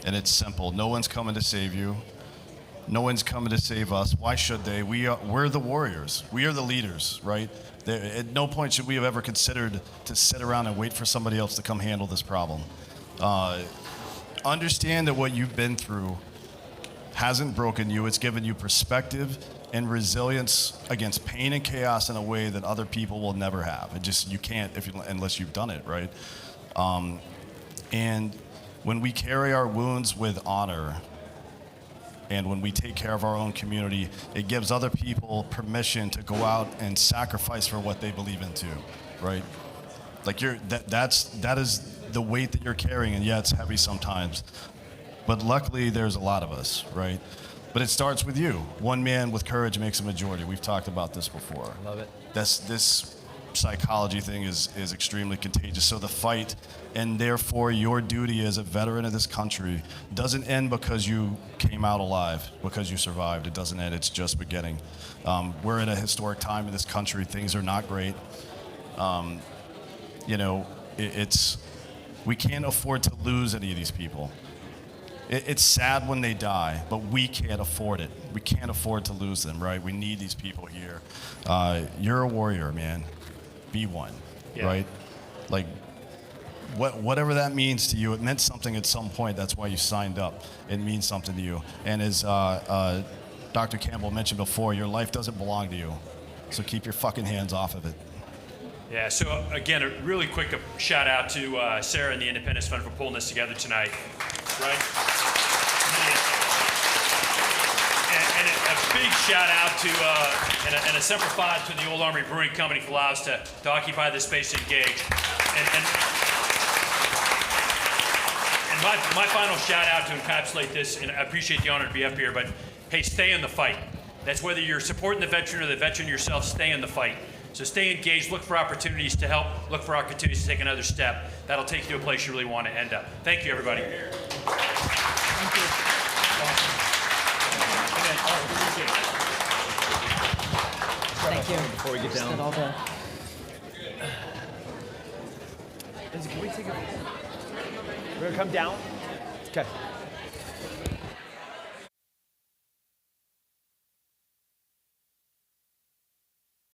it's simple. No one's coming to save you. No one's coming to save us. Why should they? We're the warriors. We are the leaders, right? At no point should we have ever considered to sit around and wait for somebody else to come handle this problem. Understand that what you've been through hasn't broken you. It's given you perspective and resilience against pain and chaos in a way that other people will never have. You can't unless you've done it, right? And when we carry our wounds with honor, and when we take care of our own community, it gives other people permission to go out and sacrifice for what they believe in too, right? Like that is the weight that you're carrying, and yeah, it's heavy sometimes, but luckily there's a lot of us, right? But it starts with you. One man with courage makes a majority. We've talked about this before. Love it. This psychology thing is extremely contagious. So the fight, and therefore your duty as a veteran of this country, doesn't end because you came out alive, because you survived. It doesn't end. It's just beginning. We're in a historic time in this country. Things are not great. We can't afford to lose any of these people. It's sad when they die, but we can't afford it. We can't afford to lose them, right? We need these people here. You're a warrior, man. Be one, right? Like, whatever that means to you, it meant something at some point. That's why you signed up. It means something to you. And as Dr. Campbell mentioned before, your life doesn't belong to you. So keep your fucking hands off of it. Yeah, so again, a really quick shout out to Sarah and the Independence Fund for pulling this together tonight, right? And a big shout out to, and a separate thought to the Old Army Brewing Company for allowing us to occupy this space and engage. And my final shout out to encapsulate this, and I appreciate the honor to be up here, but hey, stay in the fight. That's whether you're supporting the veteran or the veteran yourself, stay in the fight. So stay engaged, look for opportunities to help, look for opportunities to take another step. That'll take you to a place you really want to end up. Thank you, everybody. Thank you. Thank you. Before we get Just down. did all the- Can we take a... We're going to come down? Okay.